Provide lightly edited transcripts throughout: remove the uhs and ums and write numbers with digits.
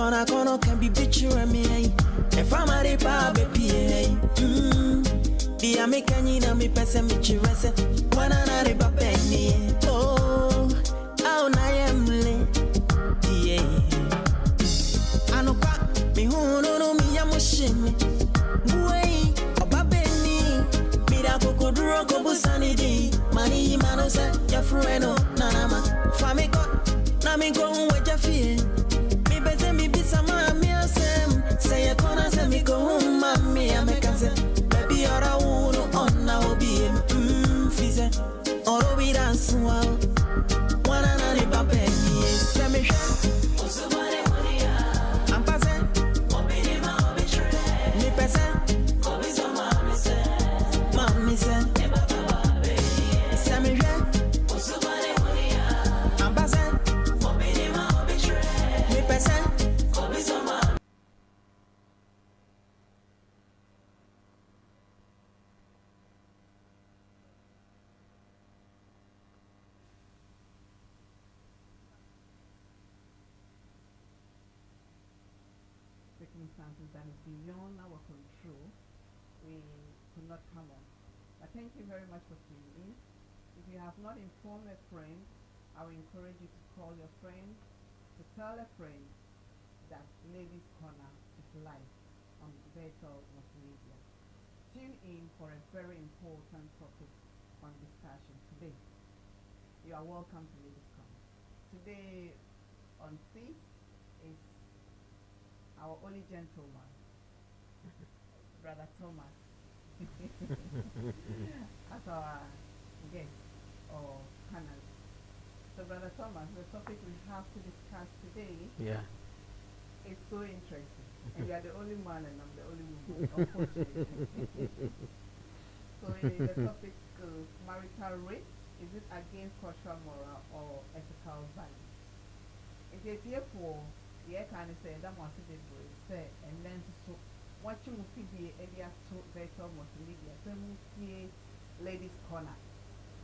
Corner can be bitchy me. If I'm a ripa baby, the American me person me chirese. One another baby. Oh, how I am late. Yeah. I know back me who no me yamushimi. Way, a babeni. Miracle could rock a busani day. Money manose, ya frueno, nanama. Famiko, nami go with your fear. Me beze me be some me asem. Say a corner, say me go home, mammy, I make us. Baby, or a wound on now be fize. Or we dance well. One another babeni, send me. I'm passing. Me passing. Mommy said. Circumstances that is beyond our control, we could not come on. But thank you very much for tuning in. If you have not informed a friend, I will encourage you to call your friend, to tell a friend that Ladies Corner is live on Bethel Media. Tune in for a very important topic on discussion today. You are welcome to Ladies Corner. Today on seat is our only gentleman, Brother Thomas, as our guest or panel. So, Brother Thomas, the topic we have to discuss today is so interesting. And you are the only man and I'm the only woman, unfortunately. So, the topic goes marital rape. Is it against cultural, moral, or ethical values? It is here for kind of say that was the say, and then so what you will be area to Bethel Media. So, Ladies Corner.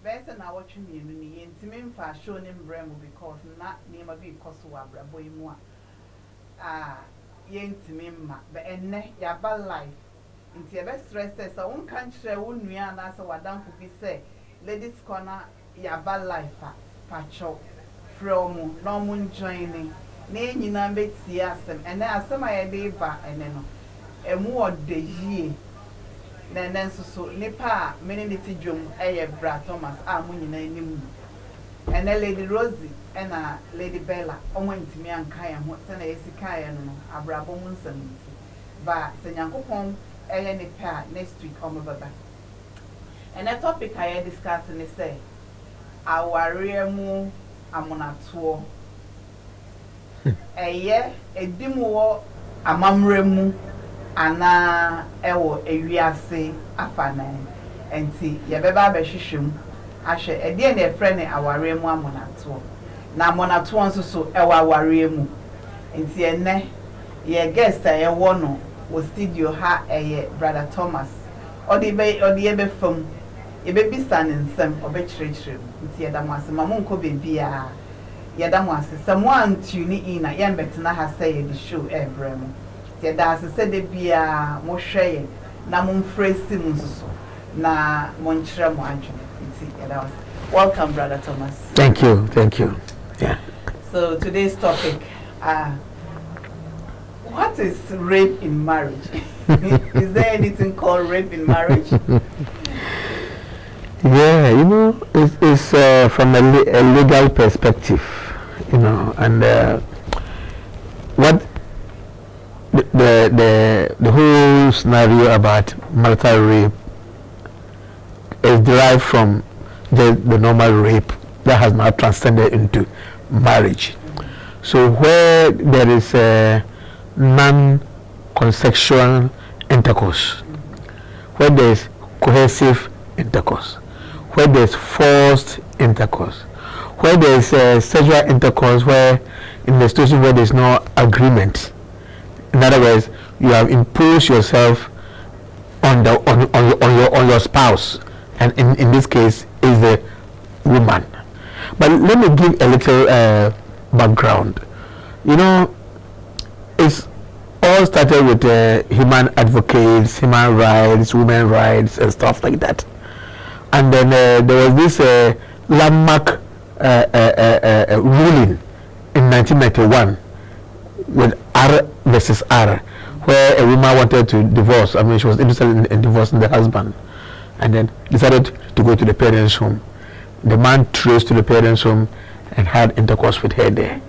Best and I watch me in the intimate for showing him Bremo because not name of it cost to Abra boy more. Yentimima, but and ya bad life. Into your best stresses, I won't country, won't we answer what down could be say. Ladies Corner, ya bad life, patcho, from no moon joining. Nay, you know, Betsy asked them, and then I saw my idea back and then a more de ye. Then so Nipa, many little jum, Bra Thomas, Moon in and a Lady Rosie and Lady Bella, went to me and Kaya, what's an Asikai and a Brabons and but Sanyanko home, any pair next week on my brother. And a topic I discussing is say, our real moon, I'm on a tour. A dimu amamremu ana ewo ewiase afana enti ye beba behwehwem ahwe e de na friend awaremu amonato na amonato nso so ewo awaremu enti ene ye guest ye wo no wo studio ha eye Brother Thomas odi ebe fam ye be bisa ne nsem obekirikirem enti ye da mwase mamonko bebia Yadamwasi, someone tuning in at Yambetna has said the show every Yada said the beer more share, Namun Fresimus, Na Montra Manchon. Welcome, Brother Thomas. Thank you. Yeah. So today's topic, what is rape in marriage? Is there anything called rape in marriage? Yeah, you know, it's from a legal perspective, you know, and what the whole scenario about marital rape is derived from the normal rape that has now transcended into marriage. So where there is a non-consensual intercourse, where there is coercive intercourse, where there is forced intercourse, where there is sexual intercourse, where in the situation where there is no agreement. In other words, you have imposed yourself on your spouse, and in this case is the woman. But let me give a little background. You know, it's all started with human advocates, human rights, women rights, and stuff like that. And then there was this landmark ruling in 1991 with R versus R, where a woman wanted to divorce. I mean, she was interested in divorcing the husband, and then decided to go to the parents' home. The man traced to the parents' home and had intercourse with her there.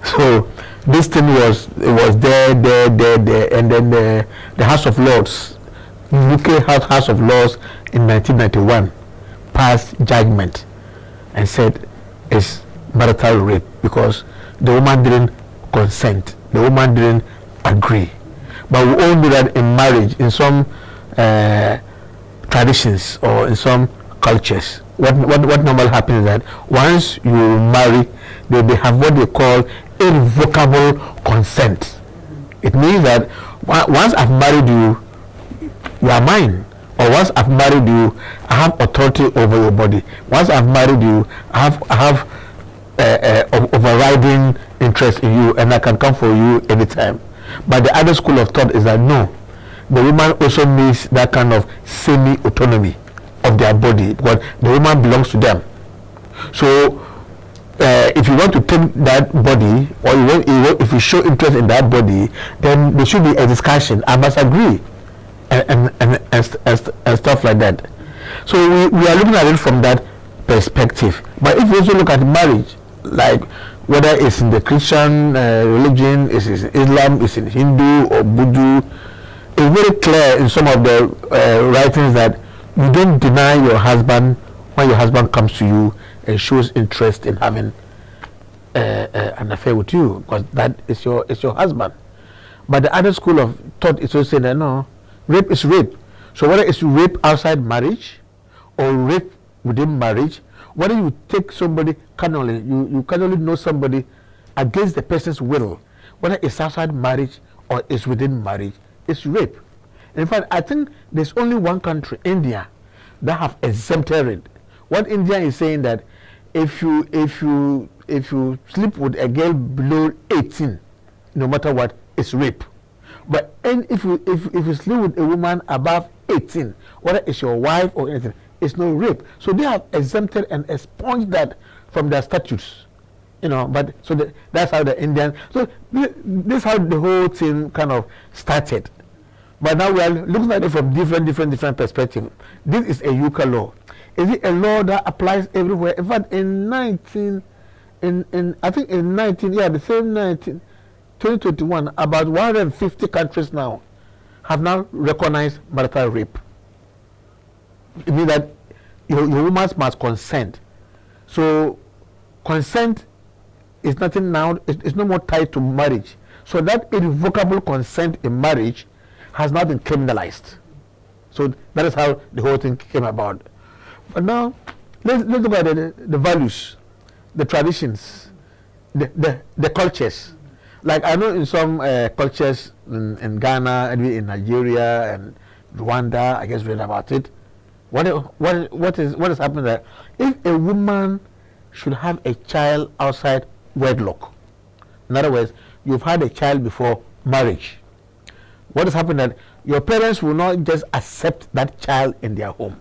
So this thing was there, and then the House of Lords, UK House of Lords in 1991 passed judgment and said it's marital rape because the woman didn't consent, the woman didn't agree. But we all know that in marriage, in some traditions or in some cultures, what normally happens is that once you marry, they have what they call irrevocable consent. It means that once I've married you, you are mine. Or once I've married you, I have authority over your body. Once I've married you, I have overriding interest in you, and I can come for you anytime. But the other school of thought is that no, the woman also needs that kind of semi-autonomy of their body, because the woman belongs to them. So if you want to take that body, or if you show interest in that body, then there should be a discussion. I must agree, and stuff like that. So we are looking at it from that perspective. But if you also look at marriage, like whether it's in the Christian religion, it's in Islam, it's in Hindu or Buddha, it's very clear in some of the writings that you don't deny your husband when your husband comes to you and shows interest in having an affair with you, because that is your husband. But the other school of thought is also saying that no, rape is rape. So whether it's rape outside marriage or rape within marriage, whether you take somebody carnally, you carnally know somebody against the person's will, whether it's outside marriage or it's within marriage, it's rape. In fact, I think there's only one country, India, that have exempted it. What India is saying that if you sleep with a girl below 18, no matter what, it's rape. But if you sleep with a woman above 18, whether it's your wife or anything, it's no rape. So they have exempted and expunged that from their statutes, But so that's how the Indian. So this is how the whole thing kind of started. But now we are looking at it from different perspectives. This is a UK law. Is it a law that applies everywhere? In fact, the same 2021, about 150 countries now have now recognized marital rape. It means that your woman must consent. So consent is nothing now, it's no more tied to marriage. So that irrevocable consent in marriage has now been criminalized. So that is how the whole thing came about. But now let's look at the values, the traditions, the cultures. Like I know in some cultures in Ghana, and in Nigeria and Rwanda, I guess read about it. What is happening there? If a woman should have a child outside wedlock, in other words, you've had a child before marriage, what is happening that your parents will not just accept that child in their home.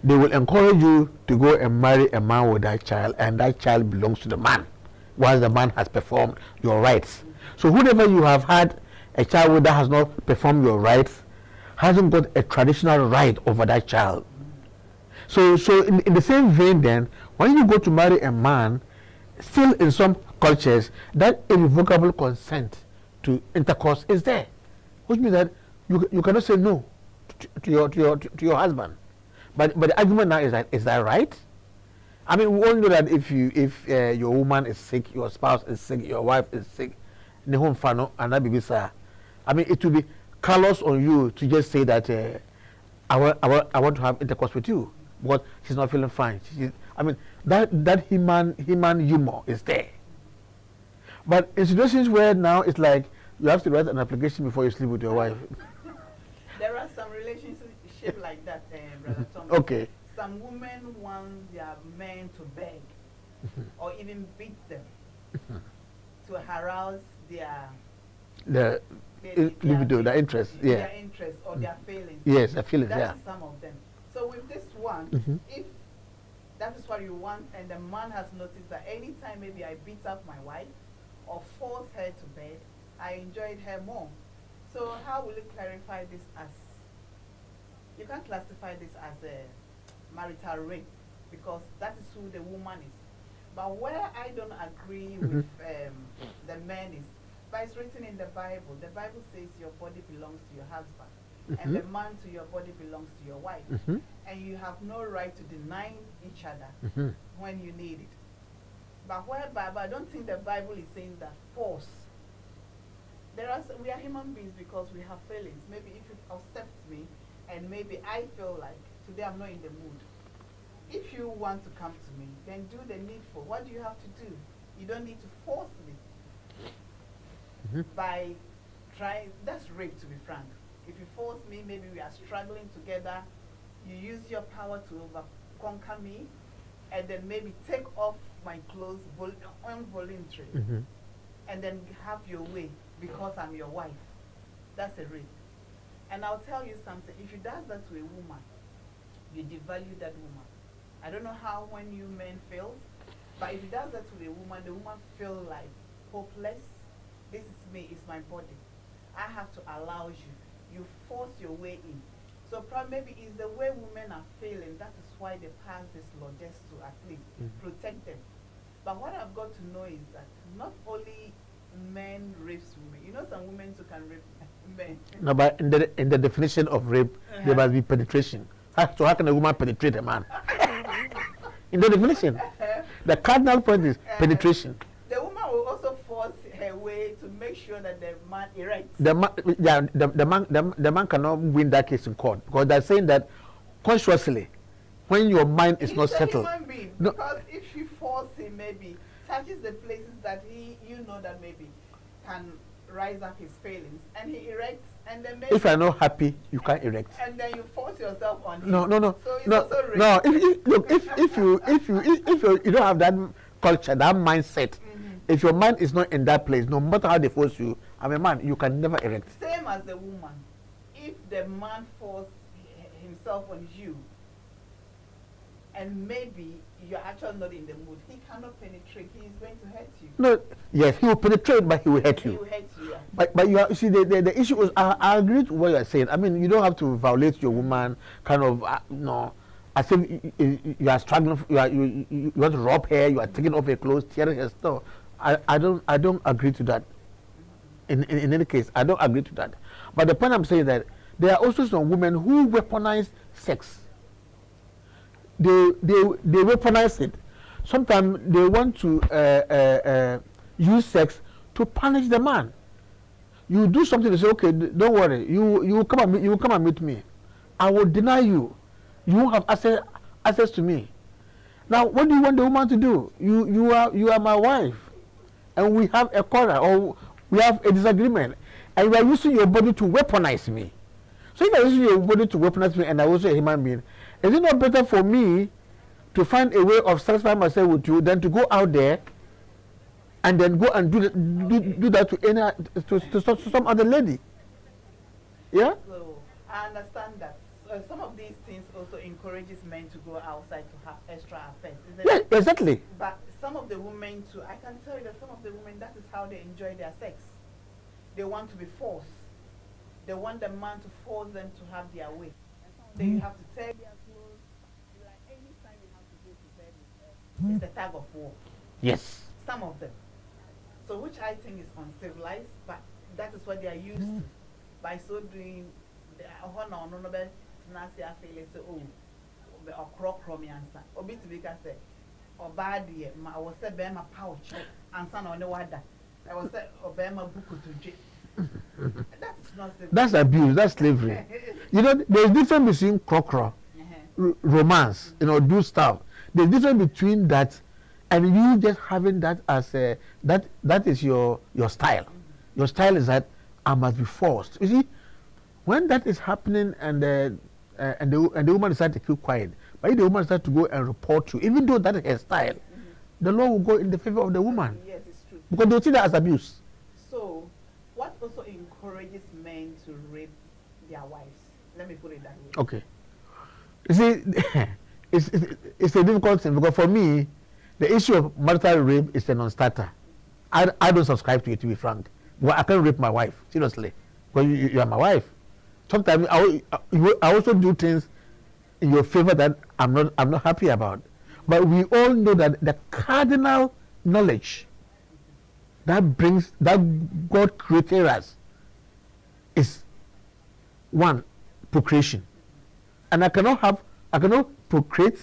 They will encourage you to go and marry a man with that child, and that child belongs to the man once the man has performed your rites. So whoever you have had a child with that has not performed your rites hasn't got a traditional right over that child. So in the same vein then, when you go to marry a man, still in some cultures, that irrevocable consent to intercourse is there. Which means that you cannot say no to your husband. But the argument now is that right? I mean, we all know that if your woman is sick, your spouse is sick, your wife is sick, I mean, it will be callous on you to just say that I want to have intercourse with you because she's not feeling fine. I mean, that human humor is there. But in situations where now it's like you have to write an application before you sleep with your wife. There are some relationships like that, Brother Tom. Okay. Some women want their men to beg or even beat them to harass their the libido, the interest, their interest or their feelings. Yes, the feelings. That's some of them. So with this one, if that is what you want, and the man has noticed that anytime maybe I beat up my wife or force her to bed, I enjoyed her more. So how will you clarify this as? You can't classify this as a marital rape because that is who the woman is. But where I don't agree with the man is, but it's written in the Bible. The Bible says your body belongs to your husband, and the man to your body belongs to your wife, and you have no right to deny each other when you need it. But but I don't think the Bible is saying that force. We are human beings because we have feelings. Maybe if you accept me, and maybe I feel like today I'm not in the mood. If you want to come to me, then do the needful. What do you have to do? You don't need to force me. By trying, that's rape, to be frank. If you force me, maybe we are struggling together, you use your power to conquer me, and then maybe take off my clothes involuntary, and then have your way because I'm your wife. That's a rape. And I'll tell you something, if you do that to a woman, you devalue that woman. I don't know how when you men feel, but if you do that to the woman feel like hopeless. This is me, it's my body. I have to allow you. You force your way in. So probably maybe it's the way women are feeling. That is why they pass this law, just to at least protect them. But what I've got to know is that not only men rapes women. You know some women too can rape men. No, but in the definition of rape, there must be penetration. So how can a woman penetrate a man? In the definition, the cardinal point is penetration. The woman will also force her way to make sure that the man erects. The man cannot win that case in court because they're saying that consciously, when your mind is not settled. No. Because if you force him, maybe touches the places that you know that maybe can rise up his feelings, and he erects, and then maybe. If you're not happy, you can't erect. And then you force yourself on him. No. So it's also rape. No. If you don't have that culture, that mindset. If your mind is not in that place, no matter how they force you, I'm a man, you can never erect. Same as the woman. If the man forces himself on you, and maybe you're actually not in the mood, he cannot penetrate. He is going to hurt you. No, yes, he will penetrate, but he will hurt you. He will hurt you. Yeah. But you see, the issue is, I agree with what you're saying. I mean, you don't have to violate your woman, kind of, no. As if you are struggling, you want to rob her, you are taking off her clothes, tearing her stuff. I don't agree to that. In any case, I don't agree to that. But the point I'm saying that there are also some women who weaponize sex. They weaponize it. Sometimes they want to use sex to punish the man. You do something to say, okay, don't worry, you come and meet me. I will deny you. You won't have access to me. Now, what do you want the woman to do? You are my wife, and we have a quarrel or we have a disagreement, and you are using your body to weaponize me. So if you are using your body to weaponize me, and I'm also a human being, is it not better for me to find a way of satisfying myself with you than to go out there and then go and do that to some other lady? Yeah. So I understand that. Some of these things also encourages men to go outside to have extra affairs. Yeah, exactly. But some of the women too, I can tell you that some of the women, that is how they enjoy their sex. They want to be forced. They want the man to force them to have their way. Then you have to tear their clothes. Like anytime you have to go to bed with her, it's a tug of war. Yes. Some of them. So which I think is uncivilized, but that is what they are used to. By so doing, Nancy, I feel it. Oh, or crock from me answer. Or be to be say, or bad year. I was said, bear my pouch and son on the water. I was said, or bear my book to drink. That's not. That's abuse. That's slavery. You know, there's difference between crock, romance. You know, do stuff. There's difference between that and you just having that as a that is your style. Your style is that I must be forced. You see, when that is happening and the woman decides to keep quiet, but if the woman decides to go and report you, even though that is her style, the law will go in the favor of the woman. Yes, it's true. Because they'll see that as abuse. So, what also their wives. Let me put it that way. Okay. You see, it's a difficult thing because for me, the issue of marital rape is a non-starter. I don't subscribe to it, to be frank. Well, I can't rape my wife, seriously. Because you are my wife. Sometimes I also do things in your favor that I'm not happy about. But we all know that the cardinal knowledge that God created us is one, procreation. And I cannot procreate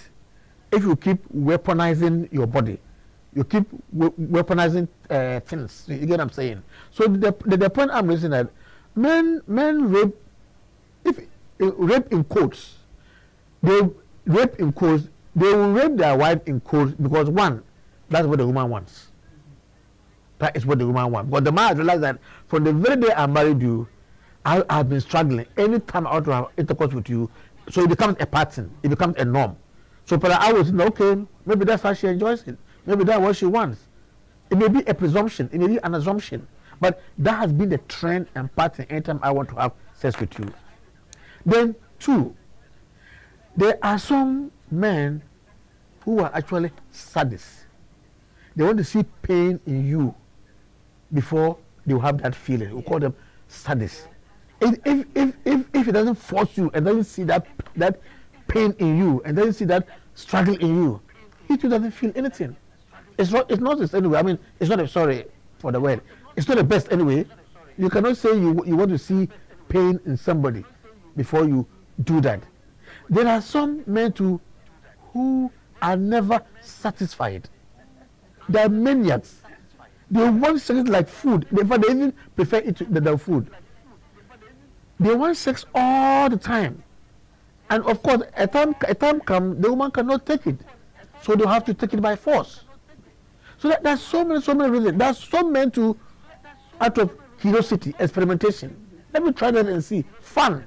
if you keep weaponizing your body. You keep weaponizing things. You get what I'm saying? So the point I'm raising that men rape, if rape in quotes, they rape in quotes, they will rape their wife in quotes because one, that's what the woman wants. That is what the woman wants. But the man has realized that from the very day I married you, I've been struggling. Anytime I want to have intercourse with you, so it becomes a pattern, it becomes a norm. So I was okay, maybe that's how she enjoys it. Maybe that's what she wants. It may be a presumption, it may be an assumption, but that has been the trend and pattern anytime I want to have sex with you. Then two, there are some men who are actually sadists. They want to see pain in you before they will have that feeling. We call them sadists. If it doesn't force you and doesn't see that pain in you and doesn't see that struggle in you, he too doesn't feel anything. It's not this anyway. I mean, it's not sorry for the word. It's not the best anyway. You cannot say you want to see pain in somebody before you do that. There are some men too who are never satisfied. They are maniacs. They want sex like food. They even prefer it than food. They want sex all the time. And of course, a time comes, the woman cannot take it. So they have to take it by force. So there's so many reasons. There's some men too, out of curiosity, experimentation. Let me try that and see. Fun.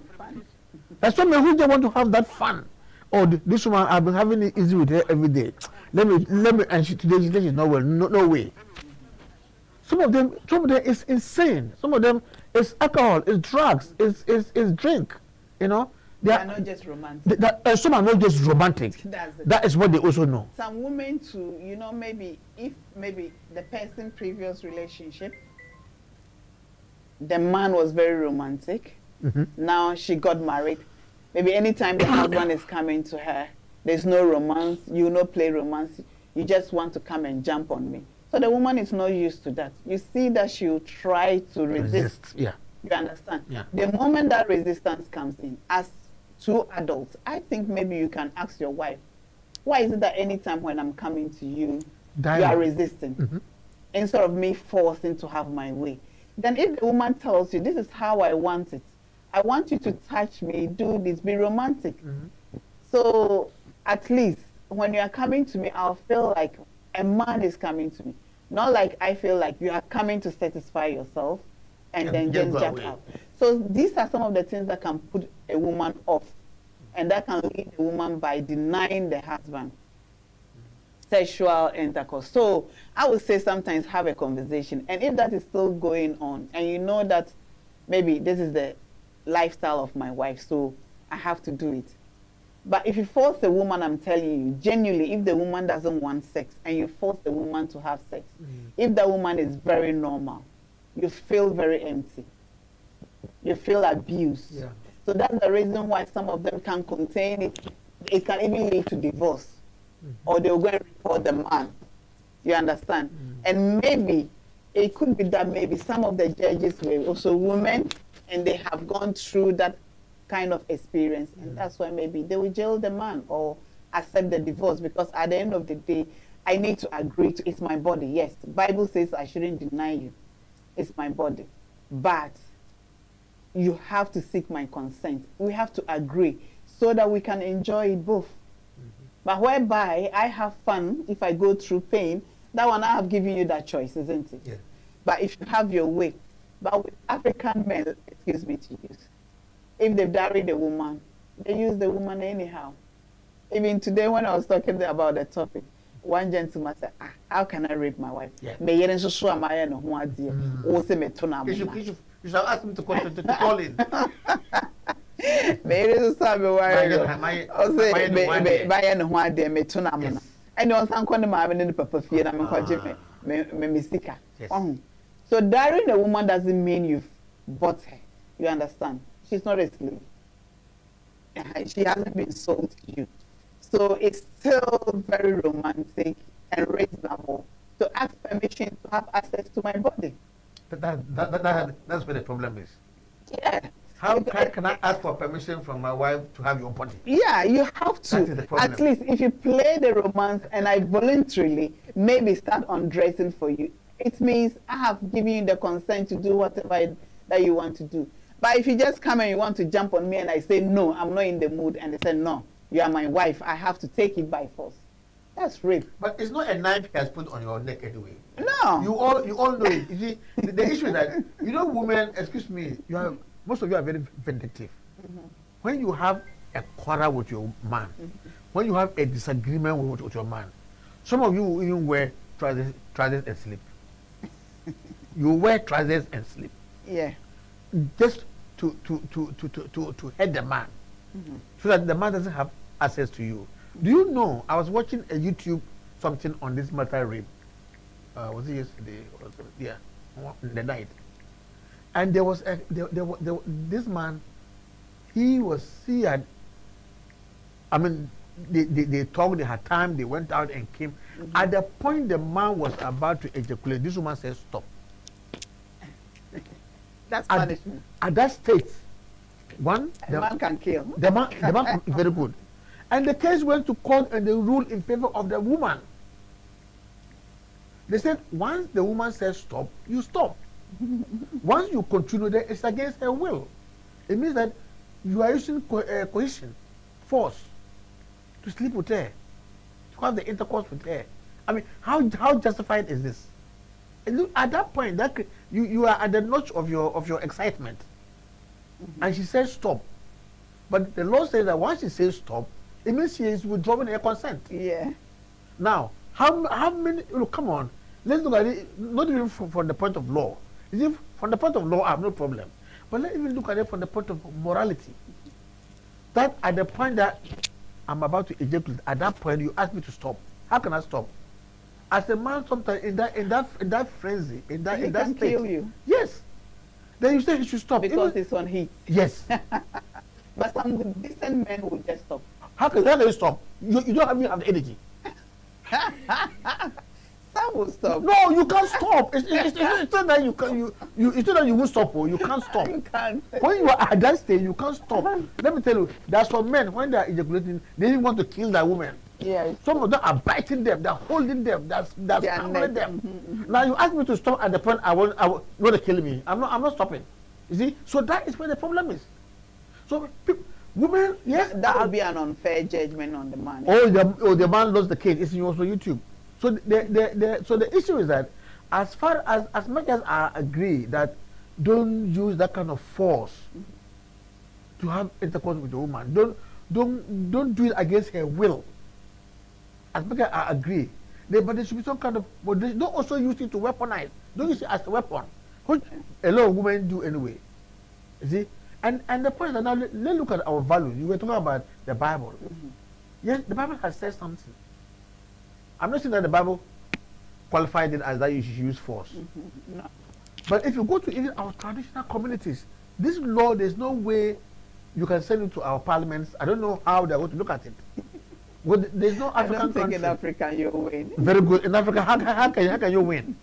There's some men who just want to have that fun. Oh, this woman, I've been having it easy with her every day. Let me, and today she's not well. No way. Some of them is insane. Some of them is alcohol, is drugs, is drink. You know. They are not just romantic. Some are not just romantic. That is what they also know. Some women too, you know, maybe the person previous relationship, the man was very romantic. Now she got married. Maybe anytime the husband is coming to her, there's no romance, you no play romance, you just want to come and jump on me. So the woman is not used to that. You see that she will try to resist. Yeah. You understand? Yeah. The moment that resistance comes in, as two adults, I think maybe you can ask your wife, why is it that anytime when I'm coming to you, you are resisting? Instead of me forcing to have my way. Then if the woman tells you, this is how I want it, I want you to touch me, do this, be romantic. So at least when you are coming to me, I'll feel like a man is coming to me. Not like I feel like you are coming to satisfy yourself and then just jump out. So these are some of the things that can put a woman off, and that can lead the woman by denying the husband sexual intercourse. So I would say sometimes have a conversation, and if that is still going on, and you know that maybe this is the lifestyle of my wife, so I have to do it. But if you force a woman, I'm telling you, genuinely, if the woman doesn't want sex and you force the woman to have sex, if the woman is very normal, you feel very empty. You feel abused. Yeah. So that's the reason why some of them can contain it. It can even lead to divorce. Or they'll go and report the man. You understand? And maybe it could be that maybe some of the judges were also women and they have gone through that kind of experience, and that's why maybe they will jail the man or accept the divorce, because at the end of the day, I need to agree to, it's my body. Yes, the Bible says I shouldn't deny you. It's my body. But you have to seek my consent. We have to agree so that we can enjoy it both. But whereby I have fun if I go through pain, that one I have given you that choice, isn't it? Yeah. But if you have your way, but with African men, excuse me to use, if they've married a woman, they use the woman anyhow. Even today when I was talking about the topic, one gentleman said, how can I rape my wife? Yeah. You You shall ask me to call in. Maybe it's a worry. Buy one day, me tuna mona. And you want to have any papa fear, I'm going me mistika. So daring a woman doesn't mean you've bought her. You understand? She's not a slave. She hasn't been sold to you. So it's still very romantic and reasonable to ask permission to have access to my body. But that's where the problem is. Yeah. How can I ask for permission from my wife to have your body? Yeah, you have to. At least if you play the romance and I voluntarily maybe start undressing for you, it means I have given you the consent to do whatever that you want to do. But if you just come and you want to jump on me and I say, no, I'm not in the mood, and they say, no, you are my wife, I have to take it by force. That's rape. But it's not a knife he has put on your neck anyway. No. You all know it. You see, the issue is that, women, excuse me, most of you are very vindictive. When you have a quarrel with your man, when you have a disagreement with your man, some of you will even wear trousers and sleep. You wear trousers and sleep. Yeah. Just to hurt the man, so that the man doesn't have access to you. Do you know? I was watching a YouTube something on this marital rape. Was it yesterday? Yeah, the night. And there was this man. He had. I mean, they talked. They had time. They went out and came. At the point the man was about to ejaculate, this woman said, "Stop." That's punishment. At that state, the man can kill. The man very good. And the case went to court and they ruled in favor of the woman. They said once the woman says stop, you stop. Once you continue there, it's against her will. It means that you are using coercion, force, to sleep with her, to have the intercourse with her. I mean, how justified is this? And at that point, you are at the notch of your excitement, and she says stop. But the law says that once she says stop, it means she is withdrawing her consent. Yeah. Now, how many? Look, come on. Let's look at it. Not even from the point of law. From the point of law, I have no problem. But let's even look at it from the point of morality. That at the point that I'm about to ejaculate, at that point you ask me to stop. How can I stop? As a man, sometimes in that frenzy, in that state, kill you. Yes. Then you say he should stop because it's on heat. Yes. But some decent men will just stop. How can you stop? You don't even have the energy. Some will stop. No, you can't stop. It's not that it's not that you won't stop. You can't stop. You can't. When you are at that stage, you can't stop. Let me tell you, there's some men when they are ejaculating, they didn't want to kill that woman. Yeah. Some of them are biting them, they're holding them, that's hammering them. Now you ask me to stop at the point you want to kill me. I'm not stopping. You see? So that is where the problem is. So women, yes, that would be an unfair judgment on the man. The man lost the case. It's in also YouTube. So the issue is that as much as I agree that don't use that kind of force to have intercourse with the woman, don't do it against her will. As much as I agree, but there should be some kind of. But don't also use it to weaponize. Don't use it as a weapon, which a lot of women do anyway. You see, and the point is that now let's look at our values. You were talking about the Bible. Yes, the Bible has said something. I'm not saying that the Bible qualified it as that you should use force. No. But if you go to even our traditional communities, this law, there's no way you can send it to our parliaments. I don't know how they're going to look at it. Well, there's no African I don't think country. in Africa you win. Very good. In Africa, how can you win?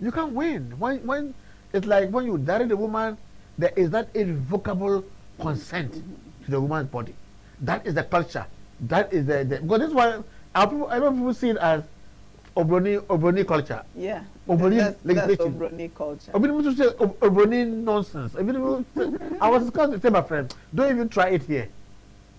You can't win. When it's like when you marry the woman, there is that irrevocable consent to the woman's body. That is the culture. That is the because this is why I know people see it as Obroni culture. Yeah. Obroni legislation. That's Obroni culture. People say Obroni nonsense. I was discussing with my friend, don't even try it here.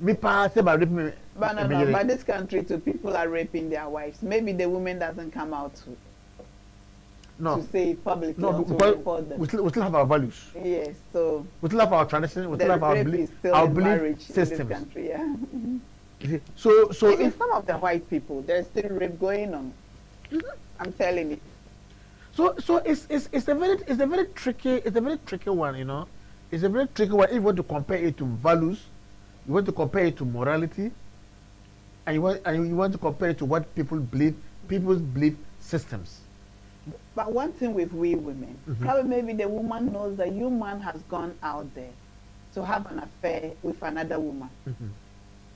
But no, but this country too, people are raping their wives. Maybe the woman doesn't come out to say it publicly or to report them. We still have our values. Yes, so we still have our tradition. We still have our belief systems. In this country, yeah. So in some of the white people, there's still rape going on. I'm telling you. So it's a very tricky one, you know. It's a very tricky one if you want to compare it to values, you want to compare it to morality, and you want to compare it to what people's belief systems. But one thing with we women, probably maybe the woman knows that your man has gone out there to have an affair with another woman.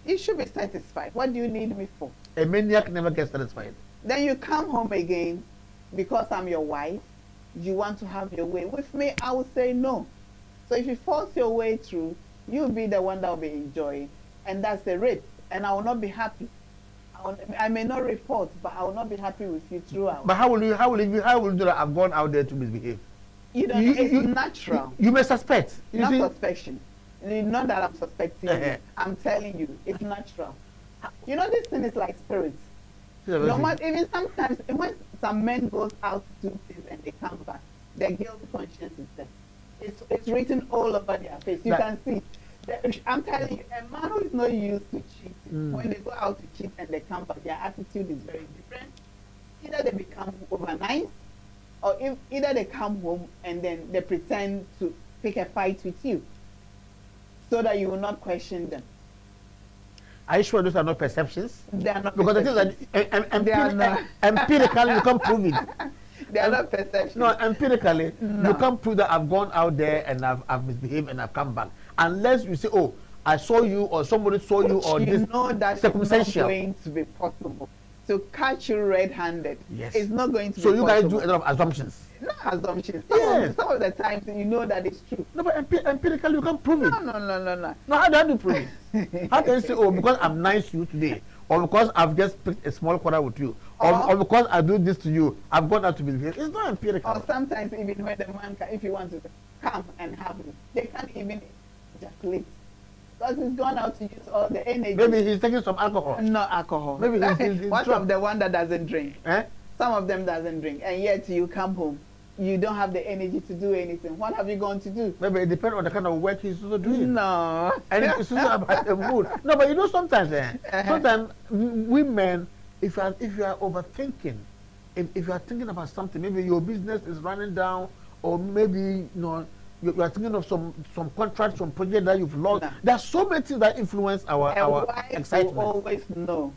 You should be satisfied. What do you need me for? A maniac never gets satisfied. Then you come home again because I'm your wife. You want to have your way. With me, I will say no. So if you force your way through, you'll be the one that will be enjoying. And that's the rape. And I will not be happy. I may not report, but I will not be happy with you throughout. But how will you do that? I've gone out there to misbehave. You don't know, it's natural. You may suspect. Not suspicion. Not that I'm suspecting you. I'm telling you, it's natural. You know, this thing is like spirits. No matter, even sometimes when some men goes out to do things and they come back, their guilty conscience is there. It's written all over their face. You can see. I'm telling you, a man who is not used to cheating, when they go out to cheat and they come back, their attitude is very different. Either they become over nice, or either they come home and then they pretend to pick a fight with you, so that you will not question them. Are you sure those are not perceptions? They are not because perceptions. The thing is that empirically you can't prove it. They are not perceptions. No, empirically you can't prove that I've gone out there and I've misbehaved and I've come back. Unless you say, oh, I saw you or somebody saw you or you this know that circumstantial. It's not going to be possible to catch you red-handed. Yes. It's not going to be possible. So you guys possible. do a lot of assumptions. Not assumptions. Yes. Some of the times you know that it's true. No, but empirically you can't prove it. No. No, how do you prove it? How can you say, oh, because I'm nice to you today, or because I've just picked a small quarrel with you, or because I do this to you, I've gone out to misbehave? It's not empirical. Or sometimes even when the man, if you want to come and have you, they can't even ejaculate. Because he's gone out to use all the energy. Maybe he's taking some alcohol. Not alcohol. Maybe he's What of the one that doesn't drink? Eh? Some of them doesn't drink, and yet you come home, you don't have the energy to do anything. What have you gone to do? Maybe it depends on the kind of work he's also doing. No. And it's also about the mood. No, but you know sometimes, sometimes women, if you are overthinking, if you are thinking about something, maybe your business is running down, or maybe you are thinking of some contract, some project that you've lost. No. There are so many things that influence our excitement. Will always know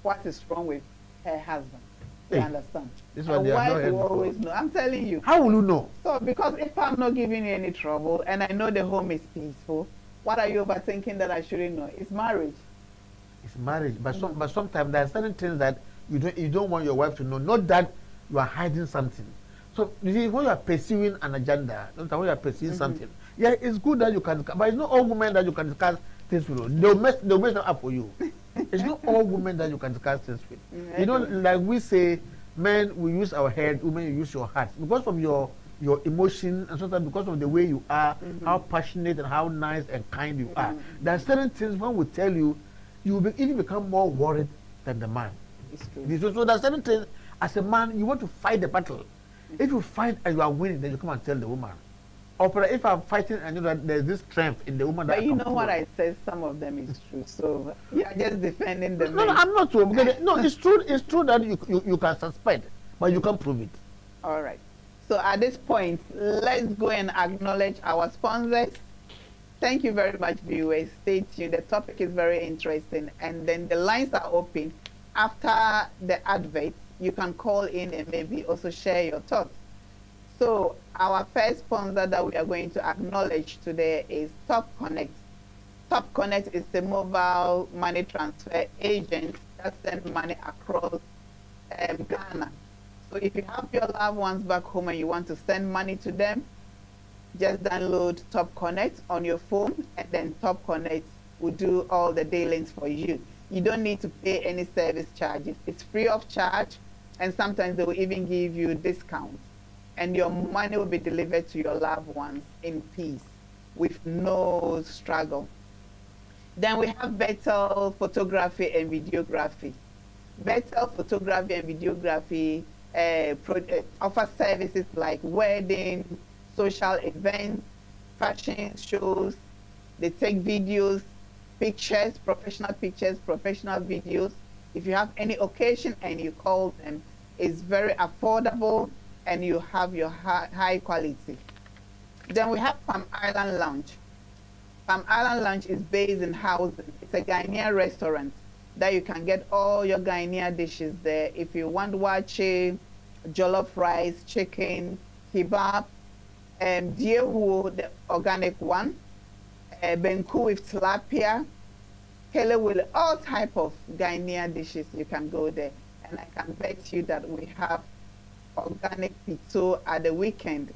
what is wrong with her husband. You understand? This a wife will always know. I'm telling you. How will you know? So because if I'm not giving you any trouble and I know the home is peaceful, what are you overthinking that I shouldn't know? It's marriage. It's marriage, but sometimes there are certain things that you don't want your wife to know. Not that you are hiding something. So you see, when you are pursuing an agenda, when you are pursuing something, yeah, it's good that you can, but it's not all women that you can discuss things with. They'll mess them up for you. It's not all women that you can discuss things with. You know, like we say, men we use our head, women you use your heart because of your emotion, and sometimes because of the way you are, how passionate and how nice and kind you are. There are certain things one will tell you, you will even become more worried than the man. It's true. So there are certain things, as a man, you want to fight the battle. If you fight and you are winning, then you come and tell the woman. Or if I'm fighting and you know that there's this strength in the woman that. But you know what I said, some of them is true. So you are just defending them. No, I'm not true. No, it's true. It's true that you can suspect, but you can't prove it. All right. So at this point, let's go and acknowledge our sponsors. Thank you very much, viewers. Stay tuned. The topic is very interesting, and then the lines are open. After the advert, you can call in and maybe also share your thoughts. So our first sponsor that we are going to acknowledge today is Top Connect. Top Connect is a mobile money transfer agent that sends money across Ghana. So if you have your loved ones back home and you want to send money to them, just download Top Connect on your phone, and then Top Connect will do all the dealings for you. You don't need to pay any service charges. It's free of charge, and sometimes they will even give you discounts. And your money will be delivered to your loved ones in peace with no struggle. Then we have Bethel Photography and Videography. Bethel Photography and Videography offers services like wedding, social events, fashion shows. They take videos, pictures, professional videos. If you have any occasion and you call them, it's very affordable. and you have your high quality. Then we have Palm Island Lounge. Palm Island Lounge is based in Housing. It's a Ghanaian restaurant that you can get all your Ghanaian dishes there. If you want wache, jollof rice, chicken, kebab, diehu, the organic one, benku with tilapia, kele with all type of Ghanaian dishes. You can go there, and I can bet you that we have organic pito at the weekend.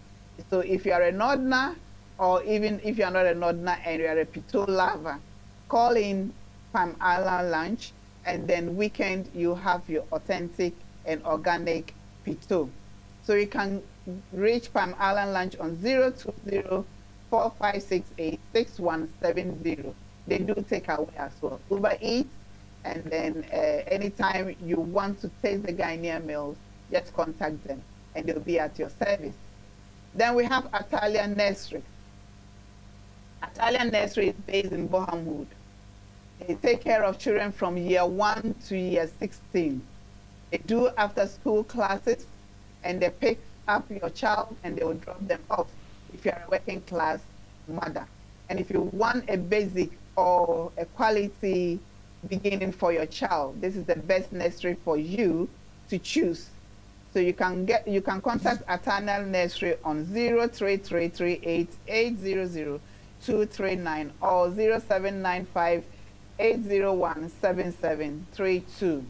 So if you are a Northerner, or even if you are not a Northerner and you are a pito lover, call in Palm Island Lunch, and then weekend you have your authentic and organic pito. So you can reach Palm Island Lunch on 020-4568-6170. They do take away as well. Uber Eats, and then anytime you want to taste the Ghanaian meals, just contact them and they'll be at your service. Then we have Italian Nursery. Italian Nursery is based in Bohamwood. They take care of children from year 1 to year 16. They do after school classes, and they pick up your child and they will drop them off if you are a working class mother. And if you want a basic or a quality beginning for your child, this is the best nursery for you to choose. So you can contact Atana Nursery on 03338800239 or 0795-801-7732.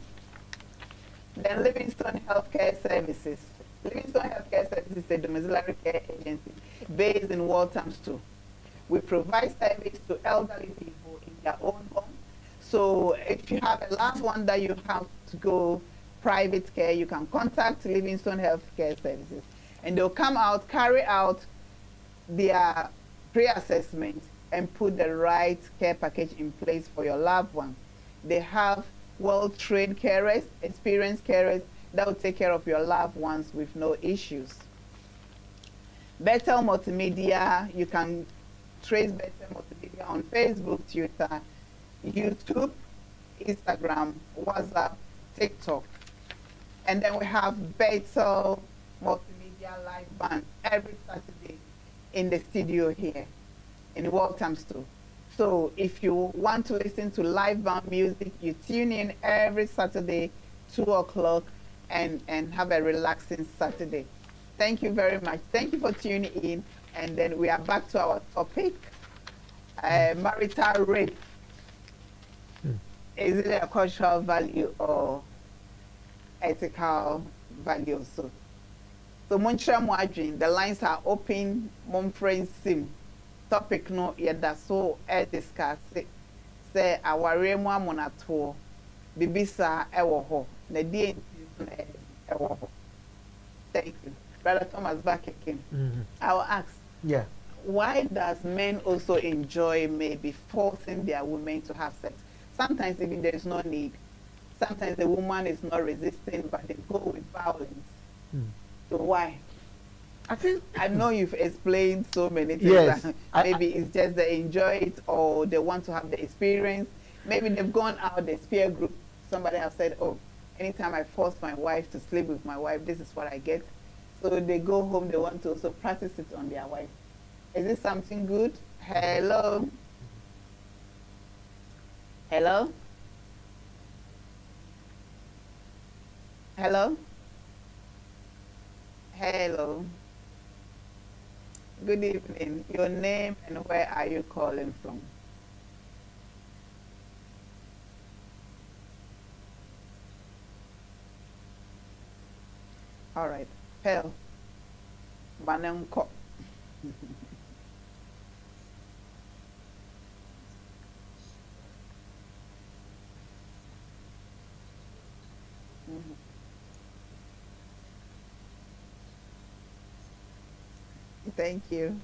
Then Livingstone Healthcare Services. Livingstone Healthcare Services is a domiciliary care agency based in Walthamstow. We provide service to elderly people in their own home. So if you have a loved one that you have to go private care, you can contact Livingstone Healthcare Services, and they'll come out, carry out their pre-assessment, and put the right care package in place for your loved one. They have well-trained carers, experienced carers that will take care of your loved ones with no issues. Bethel Multimedia, you can trace Bethel Multimedia on Facebook, Twitter, YouTube, Instagram, WhatsApp, TikTok. And then we have Bethel Multimedia Live Band every Saturday in the studio here in Walthamstow. So if you want to listen to live band music, you tune in every Saturday, 2 o'clock, and have a relaxing Saturday. Thank you very much. Thank you for tuning in. And then we are back to our topic, marital rape. Is it a cultural value or ethical value also? So Munchra Mwadrin, the lines are open. Mumfrain Sim. Topic no yada so discuss it. Say our remwa monato. Bibisa ewo ho. Na die ewo ho. Thank you. Brother Thomas back again. I will ask. Yeah. Why does men also enjoy maybe forcing their women to have sex? Sometimes even there is no need. Sometimes the woman is not resisting, but they go with violence. So why? I know you've explained so many things. Yes, maybe it's just they enjoy it, or they want to have the experience. Maybe they've gone out, the peer group. Somebody has said, oh, anytime I force my wife to sleep with my wife, this is what I get. So they go home, they want to also practice it on their wife. Is this something good? Hello? Hello? Hello? Hello? Good evening. Your name and where are you calling from? All right. Pearl. Bananko. Thank you.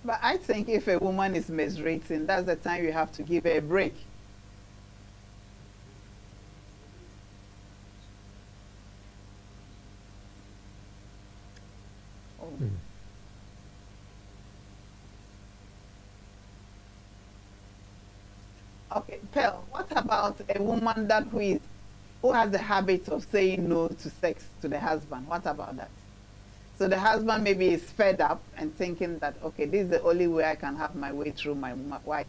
But I think if a woman is menstruating, that's the time you have to give her a break. Oh. Okay, Pearl, what about a woman who has the habit of saying no to sex to the husband? What about that? So the husband maybe is fed up and thinking that, okay, this is the only way I can have my way through my wife.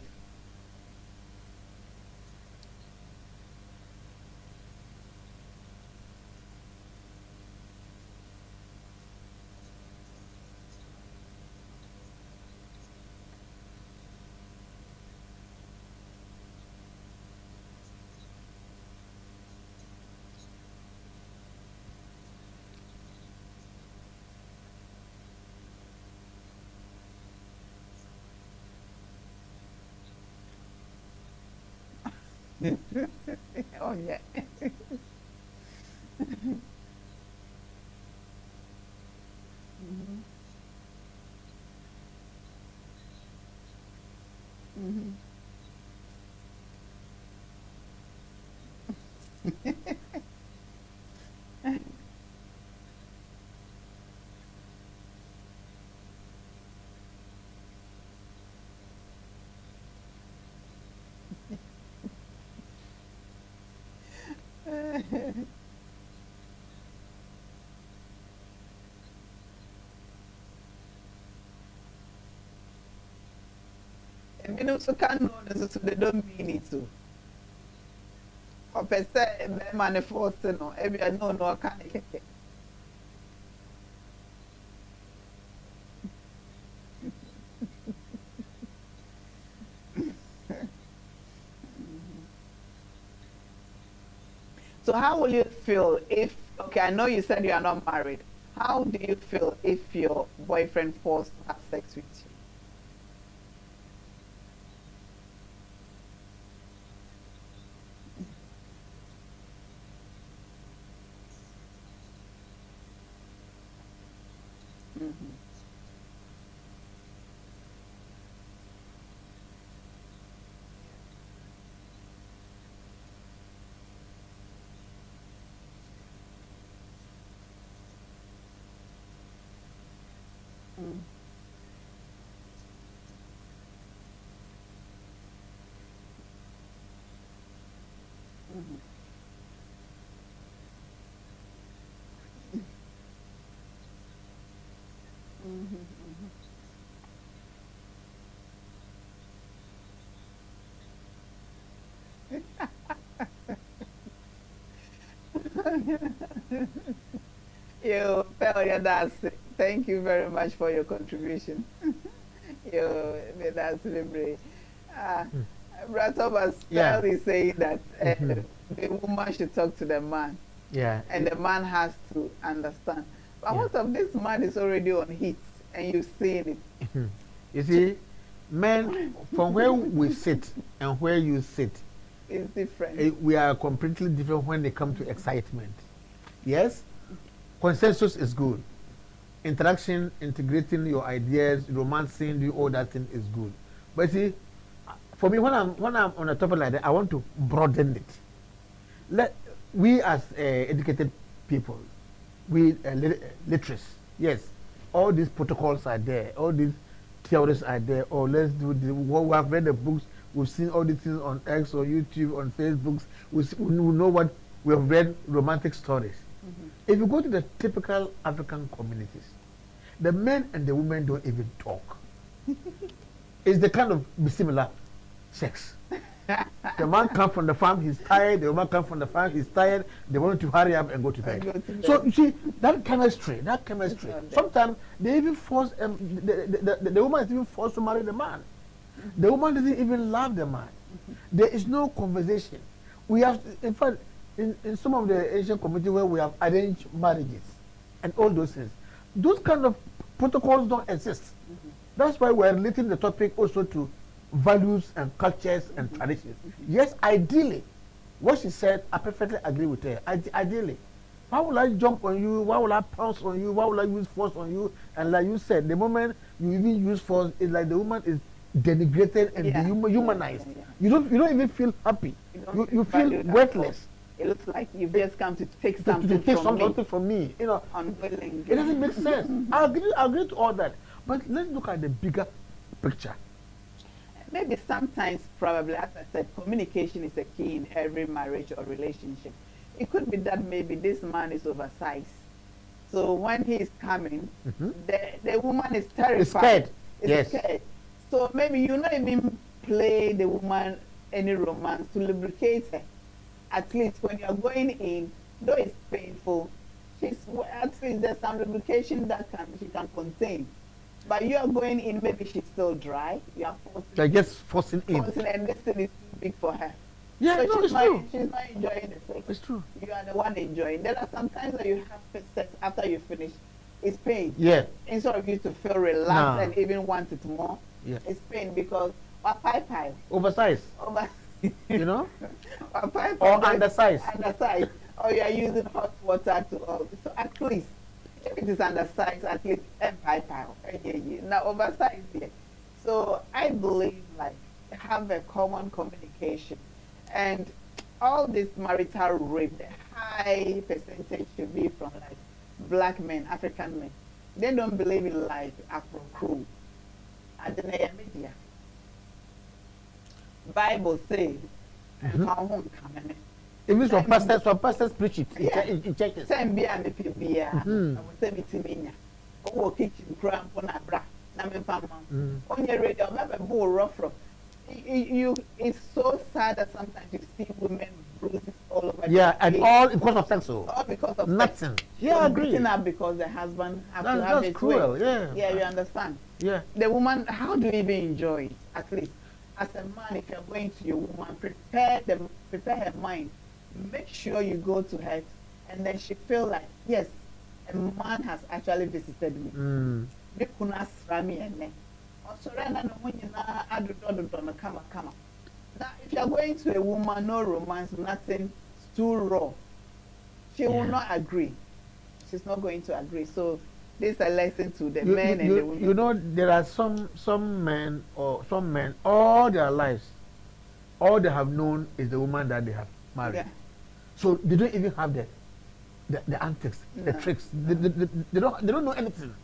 Oh, yeah. Mhm. Mhm. Ebinom nso ka no no so they don't mean it to. Ɔpɛ sɛ bɛrima ne force no, ebi no ɔka ne kɛkɛ. So how will you feel if, okay, I know you said you are not married. How do you feel if your boyfriend forced to have sex with you? Mhm. Mm. Mhm. Mhm. You, Pearl, that's it. Thank you very much for your contribution. You, that's really. Uh, Brad Thomas, Yeah. Pearl is saying that Mhm. the woman should talk to the man, Yeah. and the man has to understand. But Yeah. what if this man is already on heat and you've seen it? You see, men, from where we sit and where you sit, It's different. we are completely different when they come to excitement. Yes, consensus is good. Interaction, integrating your ideas, romancing, doing all that thing is good. But see, for me, when I'm on a topic like that, I want to broaden it. Let we as educated people, we literates, yes, all these protocols are there, all these theories are there. Or let's do the what we have read the books, we've seen all these things on X or YouTube, on Facebook. We know what we have read romantic stories. Mhm. If you go to the typical African communities, the men and the women don't even talk. It's the kind of similar sex. The man comes from the farm, he's tired. The woman comes from the farm, he's tired. They want to hurry up and go to And go bed. to So bed. you see that chemistry. It's not there. Sometimes they even force the woman is even forced to marry the man. The woman doesn't even love the man. There is no conversation. We have, in fact, in some of the Asian communities where we have arranged marriages and all those things, those kind of protocols don't exist. That's why we're relating the topic also to values and cultures and traditions. Yes, ideally, what she said, I perfectly agree with her. Ideally, Why would I jump on you? Why would I pounce on you? Why would I use force on you? And like you said, the moment you even use force, it's like the woman is denigrated and dehumanized. You don't even feel happy. You feel worthless. It looks like you've just come to take something from me. You know, unwilling. It doesn't make sense. I agree to all that. But let's look at the bigger picture. Maybe sometimes, probably, as I said, communication is a key in every marriage or relationship. It could be that maybe this man is oversized. So when he is coming, the woman is terrified. Is scared. So maybe you not even play the woman any romance to lubricate her. At least when you are going in, though it's painful, at least there's some lubrication that she can contain. But you are going in, maybe she's still dry. You are forcing in. And this thing is too big for her. Yeah, so no, it's true. She's not enjoying the sex. It's true. You are the one enjoying. There are some times that you have sex after you finish. It's pain. Yeah. Instead of you to feel relaxed and even want it more, it's pain because pie. Oversized. You know? Or undersized. Undersized. Or you are using hot water to so at least if it is undersized, at least pie. Now oversized here. So I believe like have a common communication, and all this marital rape, the high percentage should be from like black men, African men. They don't believe in like Afro crew. And the media. Bible says, even some pastors preach it in churches. Same be a I will say it oh, kitchen cramp on a bra. On your radio, remember bull rough. It's so sad that sometimes you see women bruises all over. Yeah, and all because of sex. All because of nothing. Sex. Yeah, I agree. Up because the husband has to have that's his cruel. way. Yeah, you understand. Yeah. The woman, how do you even enjoy it? At least as a man, if you're going to your woman, prepare her mind. Make sure you go to her, and then she feel like yes, a man has actually visited me. Now, if you are going to a woman, no romance, nothing, it's too raw. She will not agree. She's not going to agree. So this is a lesson to the men and the women. You know, there are some men all their lives, all they have known is the woman that they have married. Yeah. So they don't even have the antics, the tricks. They don't know anything.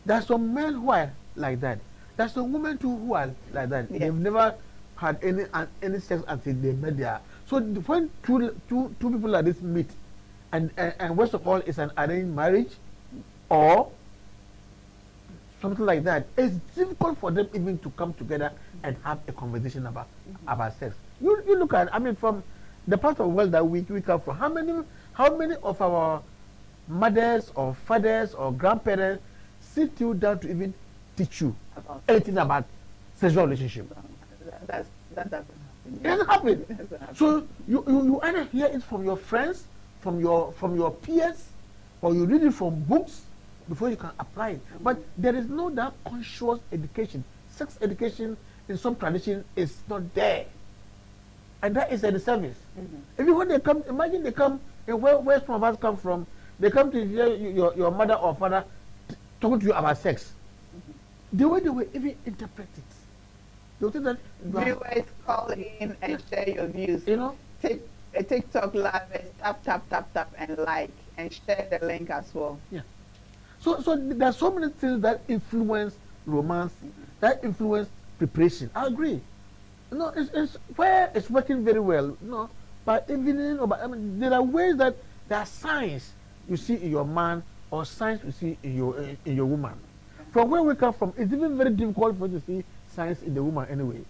There's some men who are like that. There's some women too who are like that. They've never had any sex until they met their. So when two people like this meet, and worst of all, it's an arranged marriage, or something like that, it's difficult for them even to come together and have a conversation about sex. You look at, I mean, from the part of the world that we come from, how many of our mothers or fathers or grandparents sit you down to even teach you anything about sexual relationship? That doesn't happen. It doesn't happen. So you either hear it from your friends, from your peers, or you read it from books before you can apply it. But there is no that conscious education. Sex education in some tradition is not there. And that is a disservice. Even when they come, imagine they come, where some of us come from, they come to hear your mother or father talking to you about sex. The way they will even interpret it. They think that viewers call in and share your views. You know? Take a TikTok live and tap and like and share the link as well. Yeah. So there are so many things that influence romance, that influence preparation. I agree. No, it's where it's working very well. No, but even there are ways that there are signs you see in your man or signs you see in your woman. From where we come from, it's even very difficult for you to see signs in the woman anyway.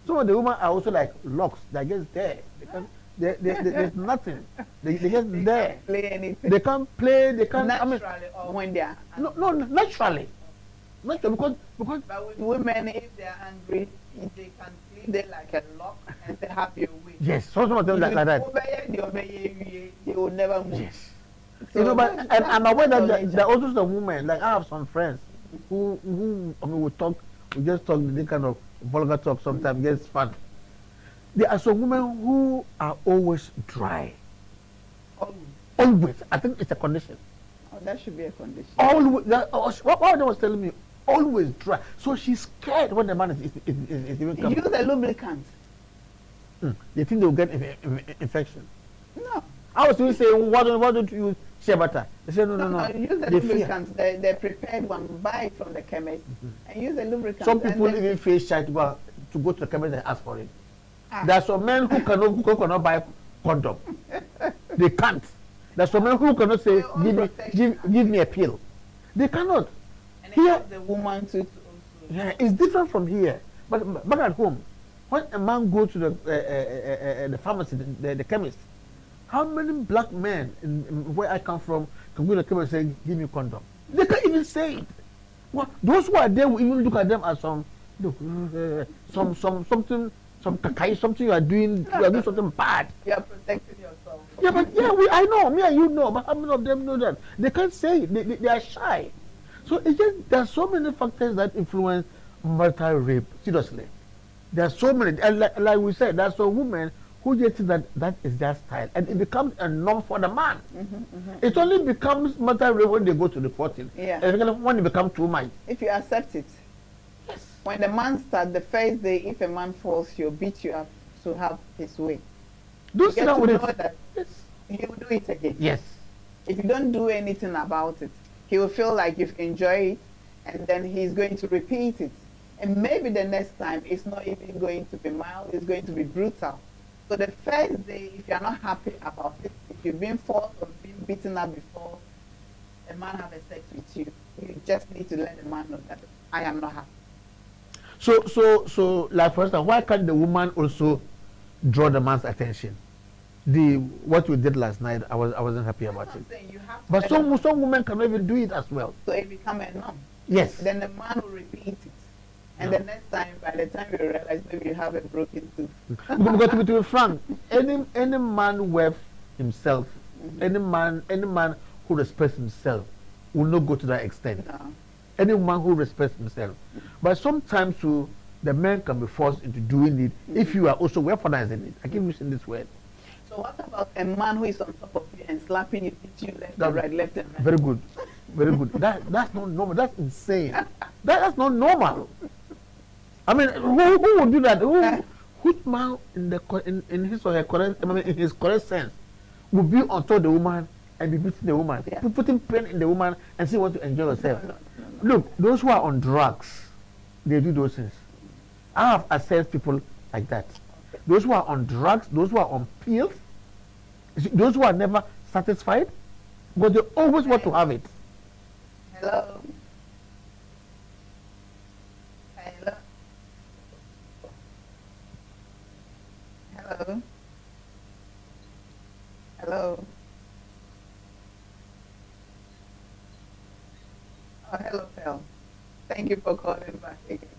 Some of the women are also like locks. They're just there. There's nothing. They just there. Can't play anything. They can't play. They can't. Naturally, or when they are no, naturally. Naturally, because. But with women, if they are angry, if they can sleep there like a lock and they have your way. Yes, some of them like that. They will never move. Yes. So you know, but I'm aware that there are also some women. Like I have some friends who we just talk this kind of vulgar talk sometimes, gets fun. There are some women who are always dry. Always. I think it's a condition. Oh, that should be a condition. Always. What my mother was telling me, always dry. So she's scared when the man is even coming. Use a lubricant. They think they'll get infection. No. I was even saying, why don't you use shea butter? They said, no. Use the lubricant, the prepared one. Buy it from the chemist and use a lubricant. Some people even feel shy to go to the chemist and ask for it. There are some men who cannot buy condom. They can't. There are some men who cannot say, give me a pill. They cannot. And here, the woman too. Yeah, it's different from here. But back at home, when a man goes to the pharmacy, the chemist, how many black men in where I come from can go to the chemist and say, give me a condom? They can't even say it. Well, those who are there will even look at them as something you are doing something bad. You are protecting yourself. Yeah, but I know, me and you know, but how many of them know that? They can't say it. They are shy. So it's just, there are so many factors that influence marital rape. Seriously, there are so many. And like we said, there are some women who just think that is their style, and it becomes a norm for the man. It only becomes marital rape when they go to report it. Yeah. And when it becomes too much. If you accept it. Yes. When the man starts, the first day, if a man falls, he'll beat you up to have his way. Do sit down with it. That he will do it again. Yes. If you don't do anything about it, he will feel like you've enjoyed it, and then he's going to repeat it. And maybe the next time, it's not even going to be mild, it's going to be brutal. So the first day, if you're not happy about it, if you've been forced or been beaten up before a man have a sex with you, you just need to let the man know that I am not happy. So, like for instance, why can't the woman also draw the man's attention? What we did last night, I wasn't happy about it. But some women cannot even do it as well. So it becomes a norm. Yes. Then the man will repeat it. And the next time, by the time you realize, maybe you have a broken tooth. Because to be frank, any man worth himself, any man who respects himself will not go to that extent. No. Any man who respects himself. But sometimes too, the man can be forced into doing it if you are also weaponizing it. I keep using this word. So what about a man who is on top of you and slapping you, beat you left and right, left and right? Very good. Very good. That's not normal. That's insane. That's not normal. I mean, who would do that? Which man in his or her correct, in his correct sense, would be on top of the woman and be beating the woman, putting pain in the woman and say want to enjoy yourself? No. Look, those who are on drugs, they do those things. I have assessed people like that. Those who are on drugs, those who are on pills, those who are never satisfied, but they always want to have it. Hello. Hello. Hello. Hello. Oh, hello, Phil. Thank you for calling back again.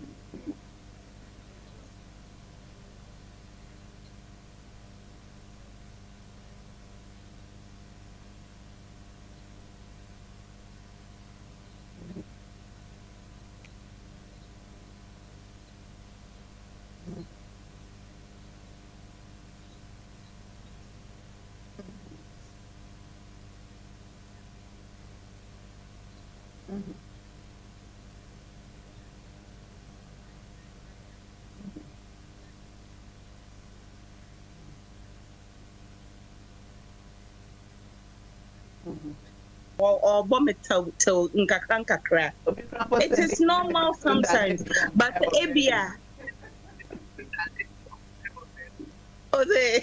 Or bomb it till nkakra. It is normal sometimes, but ABR. Oh, they.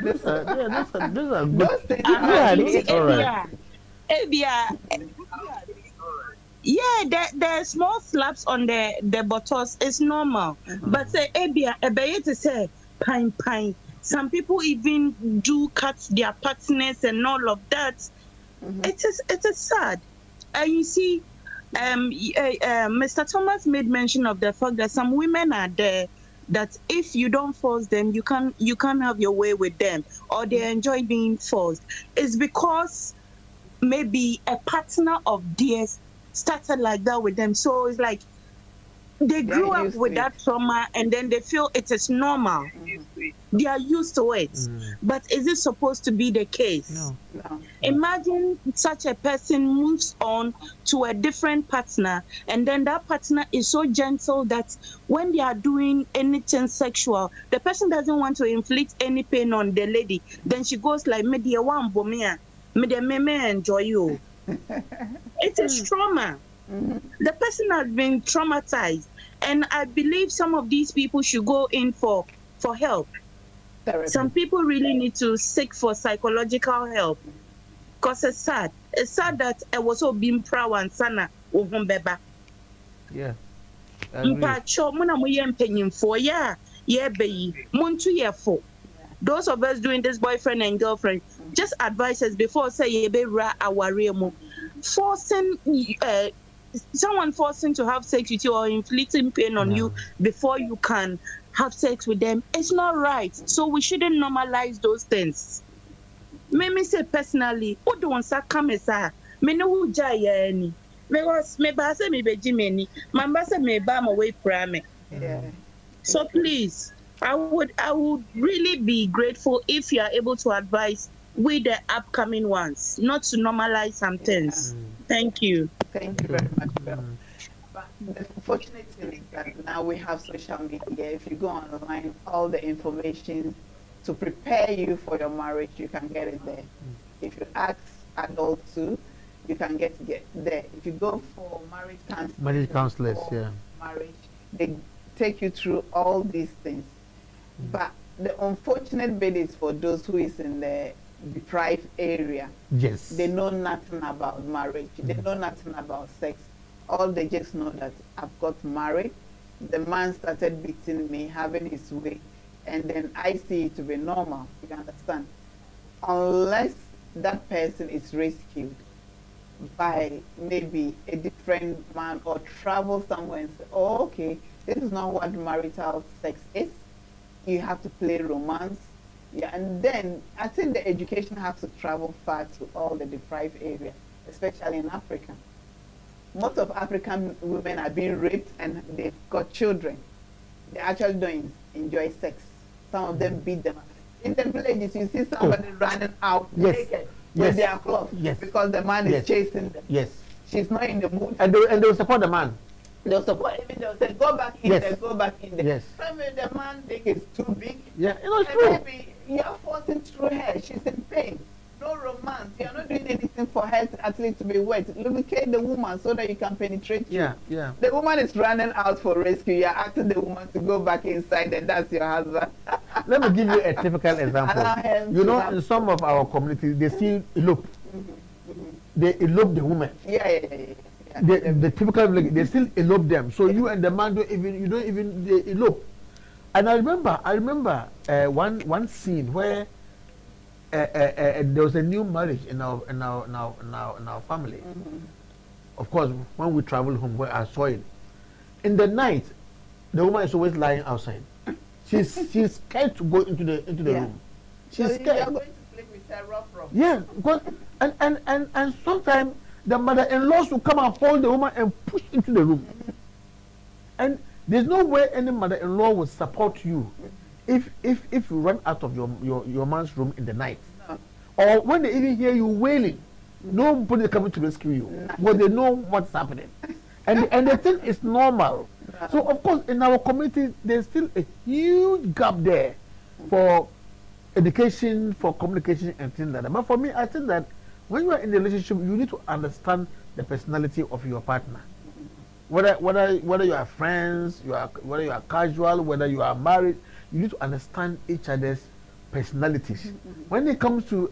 These are good. Yeah, the small slaps on the buttocks is normal. But say ABR, to say pine. Some people even do cut their partners and all of that. It is sad. And you see, Mr. Thomas made mention of the fact that some women are there that if you don't force them, you can't have your way with them, or they enjoy being forced. It's because maybe a partner of theirs started like that with them. So it's like they grew up with that trauma, and then they feel it is normal. They are used to it. But is it supposed to be the case? No. Imagine such a person moves on to a different partner, and then that partner is so gentle that when they are doing anything sexual, the person doesn't want to inflict any pain on the lady. Then she goes like, "Me dear one bomia, me dear me enjoy you." It is trauma. The person has been traumatized, and I believe some of these people should go in for help. Therapy. Some people really need to seek for psychological help, because it's sad. It's sad that I was so being proud and sana beba. Yeah. Mpacho muna muye mpenyimfo ya beyi muntu yefo. Those of us doing this boyfriend and girlfriend, just advise us before say ye be ra awaremo. Forcing someone forcing to have sex with you or inflicting pain on you before you can have sex with them, it's not right. So we shouldn't normalize those things. Me say personally, who don't say come sa me no who jaya any. Me was me ba say me be jimeni, mamba say me ba my way prame. Yeah. So please, I would really be grateful if you are able to advise with the upcoming ones, not to normalize some things. Thank you. Thank you very much, Belle. But the fortunate thing is that now we have social media. If you go online, all the information to prepare you for your marriage, you can get it there. If you ask adults too, you can get there. If you go for marriage counselors, marriage, they take you through all these things. But the unfortunate bit is for those who is in the deprived area. Yes. They know nothing about marriage. They know nothing about sex. All they just know that I've got married. The man started beating me, having his way, and then I see it to be normal. You understand? Unless that person is rescued by maybe a different man or travel somewhere and say, "Oh, okay, this is not what marital sex is. You have to play romance." Yeah, and then I think the education has to travel far to all the deprived areas, especially in Africa. Most of African women are being raped and they've got children. They actually don't enjoy sex. Some of them beat them. In the villages, you see somebody running out naked with their clothes because the man is chasing them. Yes. She's not in the mood. And they will support the man. They'll support him. They'll say, "Go back in there, go back in there." Yes. Maybe the man think it's too big. Yeah, it's and true. Maybe you're forcing through her. She's in pain. No romance. You're not doing anything for her to, at least to be wet. Lubricate the woman so that you can penetrate. Yeah. The woman is running out for rescue. You're asking the woman to go back inside, and that's your husband. Let me give you a typical example. You know, in some of our communities, they still elope. They elope the woman. Yeah. The typical, they still elope them. So you and the man don't even they elope. And I remember one scene where there was a new marriage in our family. Of course, when we traveled home, where I saw it, in the night, the woman is always lying outside. She's scared to go into the room. She's scared. You're going to sleep with her rough. Yeah, because and sometimes the mother-in-laws will come and hold the woman and push into the room. And there's no way any mother-in-law will support you if you run out of your man's room in the night. No. Or when they even hear you wailing, nobody is coming to rescue you. But they know what's happening. And they think it's normal. No. So of course in our community there's still a huge gap there for education, for communication and things like that. But for me, I think that when you are in a relationship, you need to understand the personality of your partner. Whether you are friends, whether you are casual, whether you are married, you need to understand each other's personalities. When it comes to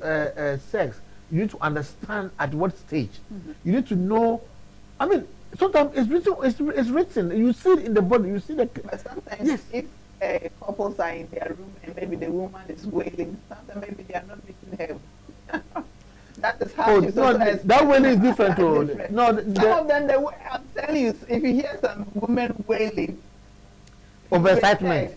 sex, you need to understand at what stage. You need to know. I mean, sometimes it's written. You see it in the body. You see the. But sometimes, if couples are in their room and maybe the woman is wailing, sometimes maybe they are not meeting her. That is how she's no, that one is different. No, some of them, I'm telling you, if you hear some women wailing, overexcitement.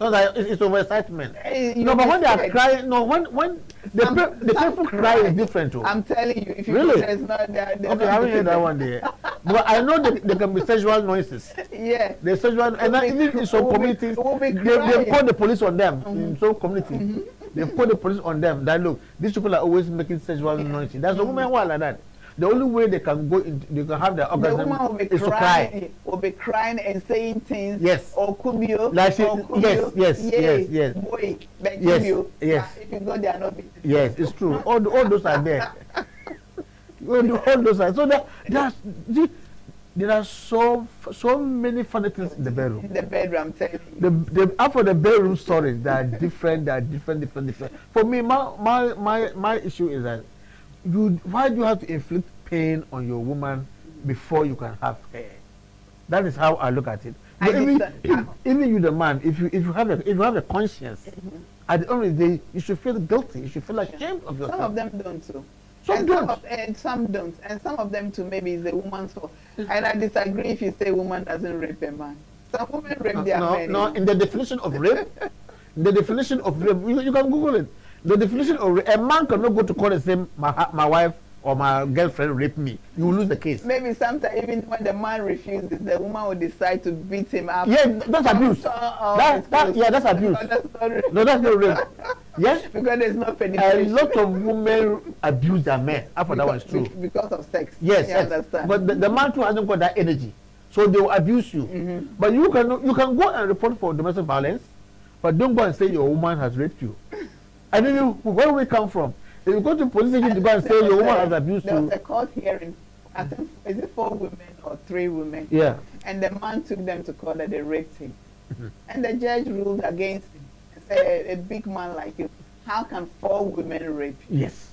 No, that it's overexcitement. You No, but when they are scared. crying, no, when the people cry is different too. I'm telling you, if you Really? there's not there. Okay, I haven't heard that one there. But I know there can be sexual noises. Yeah. The sexual, and even in some communities, they call the police on them. In some communities, they call the police on them. That look, these people are always making sexual noises. That's the woman who are like that. The only way they can go, they can have their orgasm the woman will be is to cry. crying, will be crying and saying things. Yes. Or kubio. Like she, or kubio. yes. Boy, but Yes, kubio. yes. If you go, they are not. Yes, it's true. All those are there. all those are. So there are so many funny things in the bedroom. In the bedroom, I'm telling you. After the bedroom stories, they are different. For me, my issue is that why do you have to inflict pain on your woman before you can have her? That is how I look at it. But even you, the man, if you have a conscience, at the end of the day, you should feel guilty. You should feel ashamed of yourself. Some of them don't too. Some don't. And some don't. And some of them too, maybe it's the woman's fault. And I disagree if you say woman doesn't rape a man. Some women rape their men. No, in the definition of rape, you can Google it. The definition of rape, a man cannot go to court and say my wife or my girlfriend raped me. You will lose the case. Maybe sometimes even when the man refuses, the woman will decide to beat him up. Yeah, that's abuse. That's abuse. That's not rape. No, that's not rape. Yes, because there's no a penetration. lot of women abuse their men. After that one is true. Because of sex. Yes, you yes. understand. But the man too hasn't got that energy, so they will abuse you. But you can go and report for domestic violence, but don't go and say your woman has raped you. I don't know where we come from. If you go to police station to go and say your woman has abused you. There was a court hearing. I think is it 4 women or 3 women? Yeah. And the man took them to court that they raped him. And the judge ruled against him and said, a big man like you, how can 4 women rape you? Yes.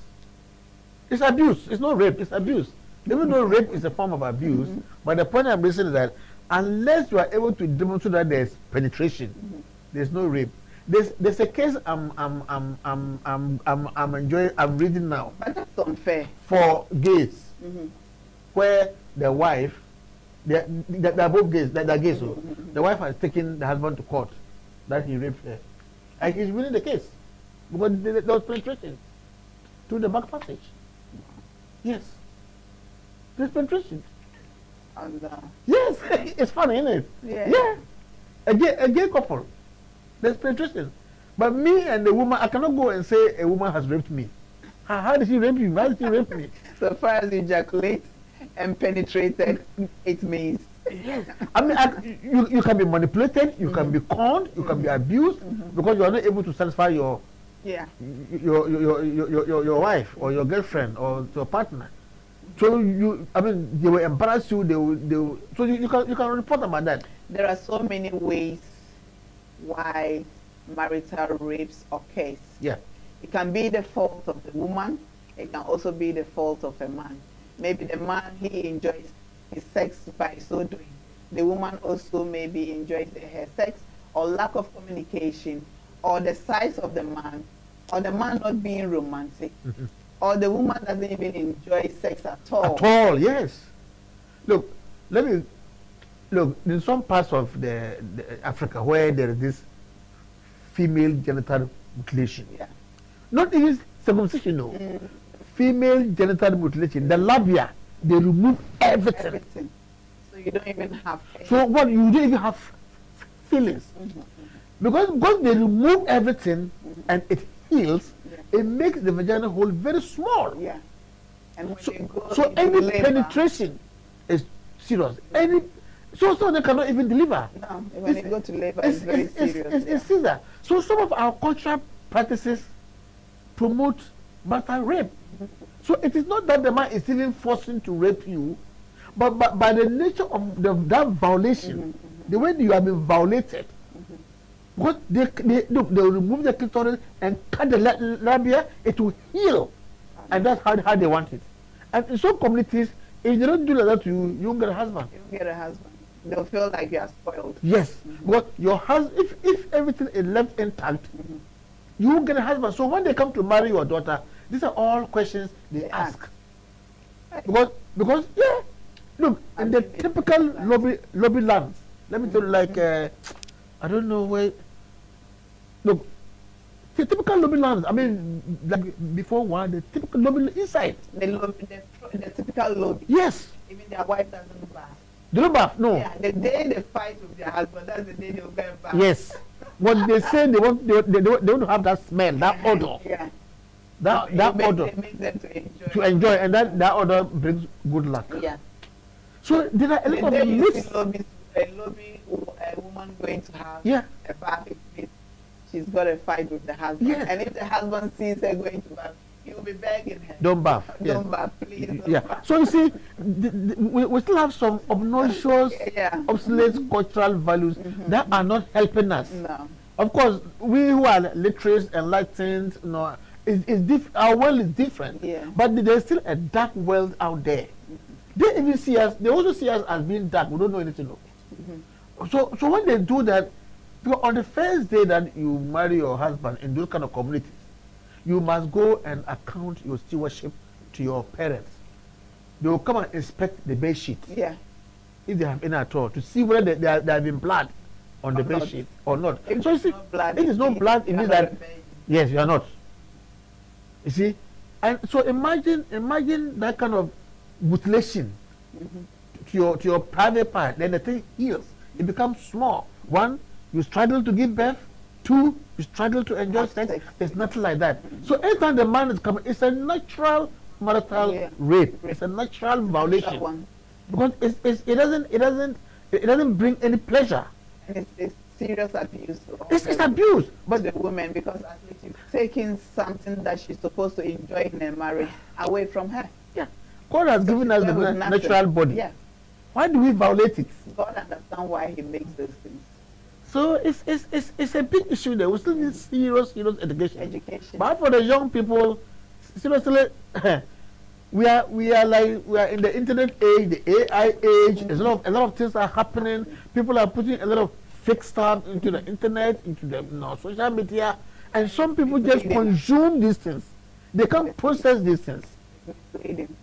It's abuse. It's not rape. It's abuse. Even though rape is a form of abuse, but the point I'm raising is that unless you are able to demonstrate that there's penetration, there's no rape. There's a case I'm enjoying. I'm reading now. But that's unfair. For gays, where the wife, they're both gays. They're gays. So the wife has taken the husband to court that he raped her, and he's winning the case because there was penetration through the back passage. Yes, there's penetration. And, yes, it's funny, isn't it? Yeah. A gay couple. There's penetration. But me and the woman, I cannot go and say a woman has raped me. How did she rape you? Why did she rape me? So far as ejaculate and penetrated, it means. Yes. I mean, you can be manipulated, you can be conned, you can be abused because you are not able to satisfy your wife or your girlfriend or your partner. So they will embarrass you. They will. So you can report about that. There are so many ways why marital rapes occurs. Yeah. It can be the fault of the woman. It can also be the fault of a man. Maybe the man, he enjoys his sex by so doing. The woman also maybe enjoys her sex, or lack of communication, or the size of the man, or the man not being romantic, or the woman doesn't even enjoy sex at all. At all, yes. Look, in some parts of the Africa where there is this female genital mutilation, not even circumcision, no. Female genital mutilation, the labia, they remove everything. So you don't even have. So what, you don't even have feelings, because they remove everything and it heals. It makes the vagina hole very small. Yeah. And when you go so any labor, penetration is serious. So they cannot even deliver. No, when you go to labor, it's very serious. It's Caesar. So some of our cultural practices promote marital rape. So it is not that the man is even forcing to rape you, but by the nature of that violation, the way you have been violated, because they'll remove the clitoris and cut the labia, it will heal. And that's how they want it. And in some communities, if they don't do like that to you, you won't get a husband. You won't get a husband. They'll feel like you are spoiled. Yes, because your husband, if everything is left intact, you won't get a husband. So when they come to marry your daughter, these are all questions they ask. Because look, in the typical lobby lands, let me tell you, like I don't know where Look, the typical lobby lounge, I mean, like before one, the typical lobby inside. The typical lobby. Yes. Even their wife doesn't bath. They don't bath, no. Yeah, the day they fight with their husband, that's the day they'll go and bath. Yes. What they say they want to have that smell, that odor. Yeah. That odor. It makes them to enjoy, and that odor brings good luck. Yeah. So there are a lot of myths. A woman going to have Yeah. a bath with, she's got a fight with the husband. Yeah. And if the husband sees her going to bath, he will be begging her. Don't bath. Don't Yes. bath, please. Don't Yeah. bath. So you see, we still have some obnoxious, Yeah. obsolete cultural values that are not helping us. No. Of course, we who are literate, enlightened, you know, our world is different. Yeah. But there's still a dark world out there. They even see us. They also see us as being dark. We don't know anything of it. So when they do that, because on the first day that you marry your husband in those kind of communities, you must go and account your stewardship to your parents. They will come and inspect the bed sheet, Yeah. if they have any at all, to see whether there have been blood on the Or bed not. sheet or not. If So you it's see, not blood, if it's not blood, it you means are not that a virgin. yes, you are not. You see, and so imagine that kind of mutilation to your private part. Then the thing heals. It becomes small. One, you struggle to give birth. Two, you struggle to enjoy Have sex. sex. It's nothing like that. So anytime the man is coming, it's a natural marital rape. It's a natural violation That one. because it doesn't bring any pleasure. And it's serious abuse. It's abuse. But the woman, because at least you're taking something that she's supposed to enjoy in a marriage away from her. Yeah, God has given us the With nothing. natural body. Yeah. Why do we violate it? God understands why he makes those things. So it's a big issue there. We still need serious education. Education. But for the young people, seriously, we are in the internet age, the AI age. There's a lot of things are happening. People are putting a lot of fake stuff into the internet, into the social media, and some people just consume these things. They can't process these things. Misleading.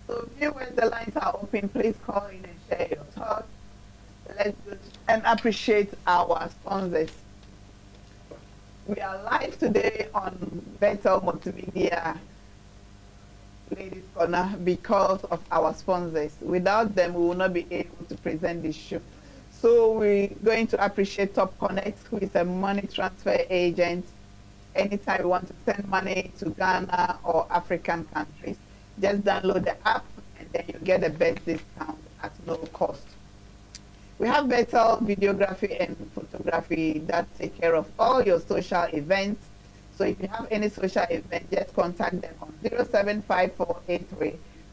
So viewers, the lines are open. Please call in and share your thoughts. Let's go and appreciate our sponsors. We are live today on Bethel Multimedia Ladies Corner because of our sponsors. Without them, we will not be able to present this show. So we're going to appreciate Top Connect, who is a money transfer agent. Anytime you want to send money to Ghana or African countries, just download the app and then you get the best discount at no cost. We have Bethel Videography and Photography that take care of all your social events. So if you have any social event, just contact them on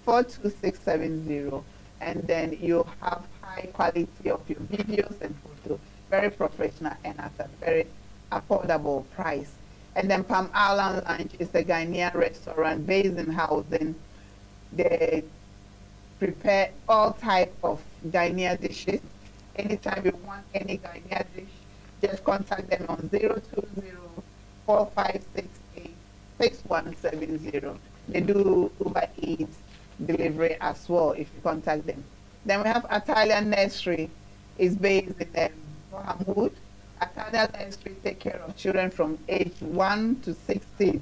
075483-42670. And then you have high quality of your videos and photos, very professional and at a very affordable price. And then Palm Island Lounge is a Ghanaian restaurant based in Housing. They prepare all type of Ghanaian dishes. Anytime you want any Ghanaian dish, just contact them on 020-4568-6170. They do Uber Eats delivery as well if you contact them. Then we have Italian Nursery. It's based in Mohamud. Italian Nursery take care of children from age 1 to 16.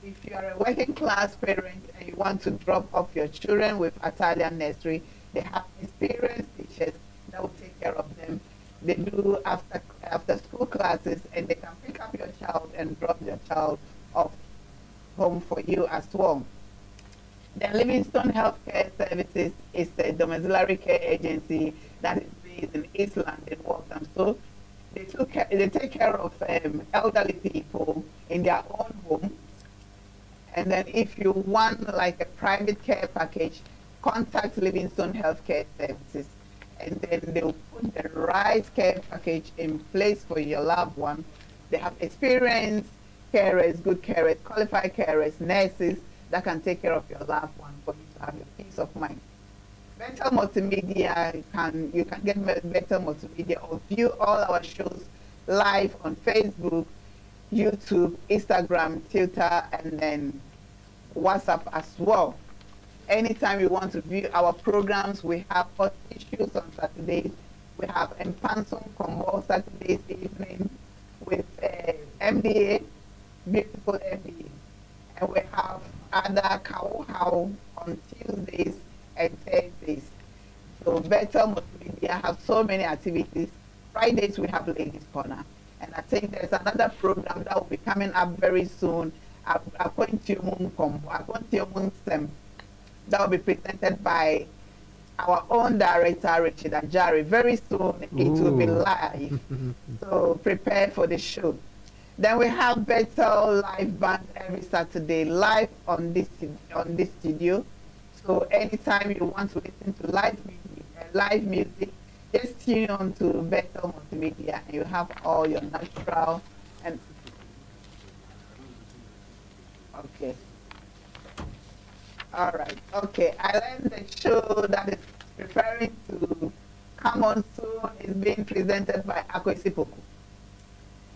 If you are a working class parent and you want to drop off your children with Italian Nursery, they have experienced teachers that will take care of them. They do after school classes, and they can pick up your child and drop your child off home for you as well. Then Livingstone Healthcare Services is a domiciliary care agency that is based in East London, Waltham. So they take care of elderly people in their own home. And then if you want like a private care package, contact Livingstone Healthcare Services. And then they'll put the right care package in place for your loved one. They have experienced carers, good carers, qualified carers, nurses that can take care of your loved one for you to have your peace of mind. Bethel Multimedia, you can get Bethel Multimedia or view all our shows live on Facebook, YouTube, Instagram, Twitter, and then WhatsApp as well. Anytime you want to view our programs, we have hot issues on Saturdays. We have Empanson Combo Saturdays evening with MDA, beautiful MDA. And we have other cow how on Tuesdays and Thursdays. So Bethel Multimedia have so many activities. Fridays we have Ladies Corner. And I think there's another program that will be coming up very soon. That will be presented by our own director, Richard Ajari. Very soon it will be live. So prepare for the show. Then we have Bethel Live Band every Saturday live on this studio. So anytime you want to listen to live music, just tune on to Bethel Multimedia and you have all your natural and okay. All right. Okay. I learned the show that is preparing to come on soon is being presented by Akwesi Poku.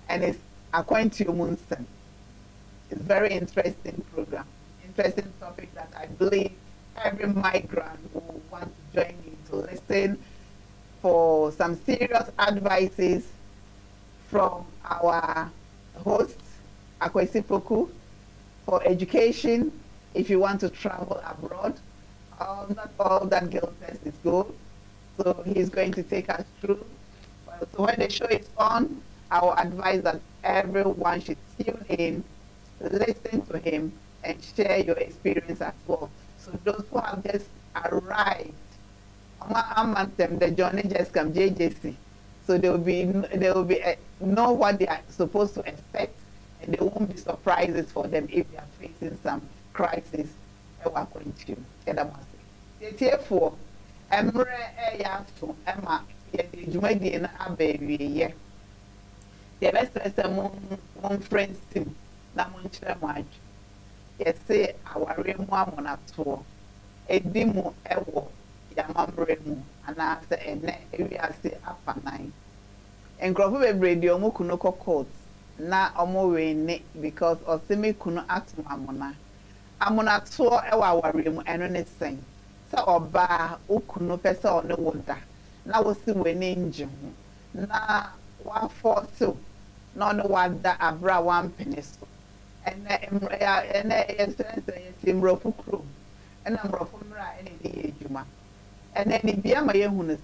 And it's Akwanti Omunsen. It's a very interesting program. Interesting topic that I believe every migrant will want to join in to listen for some serious advices from our host, Akwesi Poku, for education, if you want to travel abroad. Not all that girl says is good. So he's going to take us through. So when the show is on, I will advise that everyone should tune in, listen to him, and share your experience as well. So those who have just arrived, the journey just come JJC. So they will be know what they are supposed to expect, and there won't be surprises for them if they are facing some crisis. Therefore, Emma, the best person, one friend, Namunch, yes, say our real one at all. A demo, ewo, Yamambremu, and after a net area say upper nine. And Grover radio Mukunoko coats, na omo because or semi kuno act mamona. Amona tour our room and on it sing. So or bar, ukuno pesa on the water. Now we'll see when angel. Na 142. No one that abra 1 penny. And then rope crew. And I'm rough any day, Juma. And then if Yama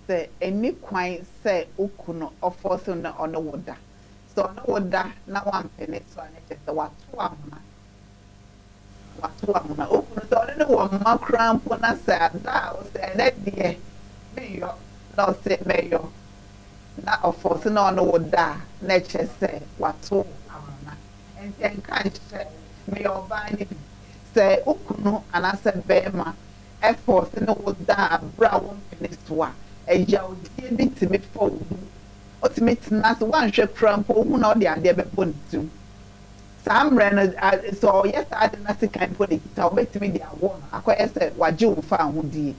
say, any quite say ukuno or forcing on the water. So no water, now 1 penny, so I just what 2 Ukuno, so I don't know what my crown when I said that was that dear. Mayor, no say mayor. Not of forcing on the water, nature say what 2 and then can't say, may your body say Ukuno, and I said, Bema, effort in the water, brown penistua, a young dear bit to me for ultimate mass 1 ship trample, who know the idea of put to. Some ran so yes, I didn't see kind put it, I'll bet me the one. I quite said, what you found would ye.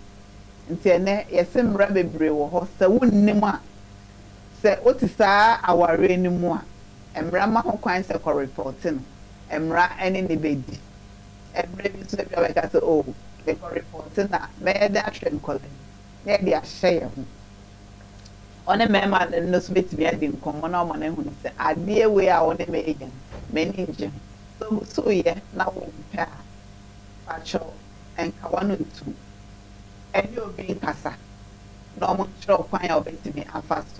And say, yes, some rabbit brew or horse, the wooden say, what is our rain more? And Rama who quite say for reporting, and Ra any baby. And maybe to be like I said, oh, they for reporting that, may that train calling. Maybe I share. On a member and no spit me, I didn't come on one who said, I dear way I want to make again. Many so yeah, now we'll pair Pacho and Kawanu too. And you'll be in Casa. No more show quite obey me and fast.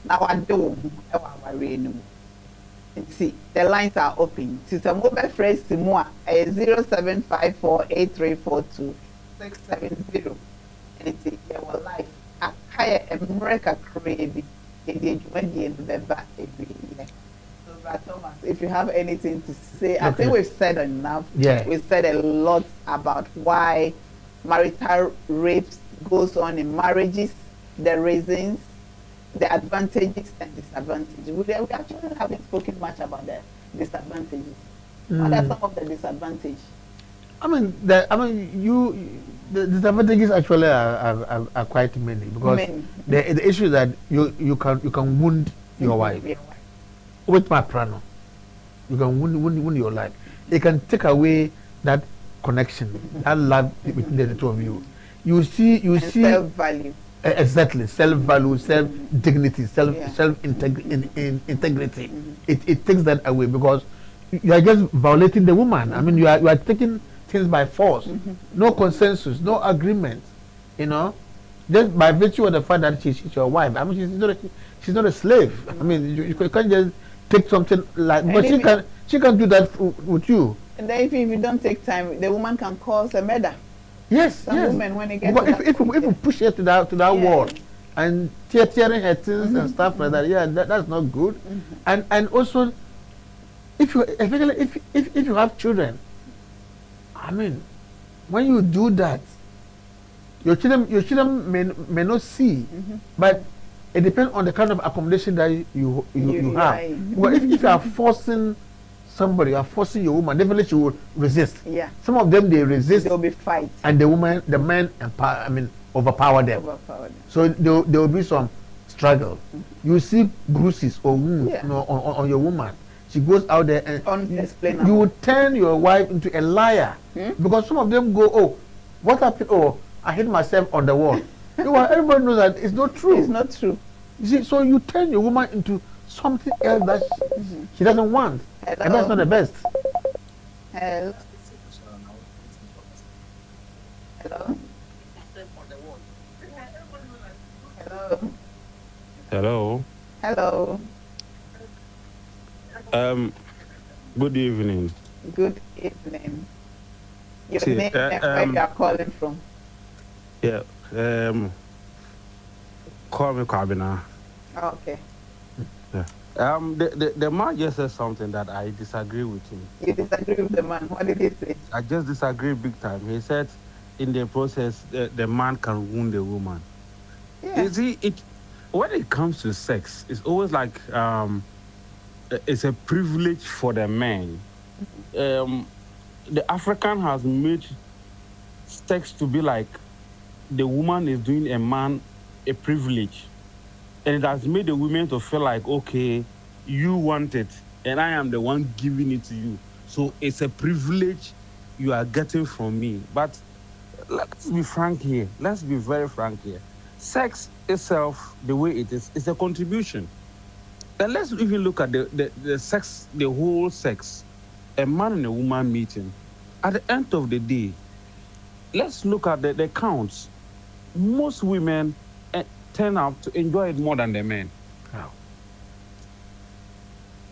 Now I do our rain. See, the lines are open. Since a mobile phrase to more 07548342 670. And it's your life. A higher America crazy. In the November every year. Thomas, if you have anything to say, okay. I think we've said enough. Yeah. We've said a lot about why marital rape goes on in marriages, the reasons, the advantages and disadvantages. We actually haven't spoken much about the disadvantages. What are some of the disadvantages? The disadvantages actually are quite many because the issue that you can wound your wife. With my prano, you can win your life. It can take away that connection, that love between the two of you. You see self-value. Exactly, self-value, self-dignity, integrity. It takes that away because you are just violating the woman. I mean, you are taking things by force. No consensus, no agreement. You know, just by virtue of the fact that she's your wife. I mean, she's not a slave. I mean, you can't just take something like. But she can do that with you. And then if you don't take time, the woman can cause a murder. Yes, Some yes. women when they get But if we push her to that wall and tearing her things and stuff like that, that's not good. And also, if you have children, I mean, when you do that, your children may not see, but it depends on the kind of accommodation that you have. Well, if you are forcing somebody, you are forcing your woman, definitely she will resist. Yeah. Some of them, they resist. There will be fight. And the men overpower them. So there will be some struggle. You see bruises or wounds on your woman. She goes out there and you will turn your wife into a liar. Because some of them go, oh, what happened? Oh, I hit myself on the wall. Everybody knows that it's not true. It's not true. You see, so you turn your woman into something else that she doesn't want. Hello. And that's not the best. Hello. Hello. Hello. Hello. Hello. Good evening. Good evening. Your name and where you are calling from? Yeah. Call me Kwabena. Oh, okay. Yeah. The man just said something that I disagree with him. You disagree with the man? What did he say? I just disagree big time. He said, in the process, the man can wound the woman. Yeah. You see, when it comes to sex, it's always like it's a privilege for the man. The African has made sex to be like the woman is doing a man a privilege. And it has made the women to feel like, okay, you want it, and I am the one giving it to you. So it's a privilege you are getting from me. But let's be frank here. Let's be very frank here. Sex itself, the way it is a contribution. And let's even look at the sex, the whole sex, a man and a woman meeting. At the end of the day, let's look at the counts. Most women turn out to enjoy it more than the men. How?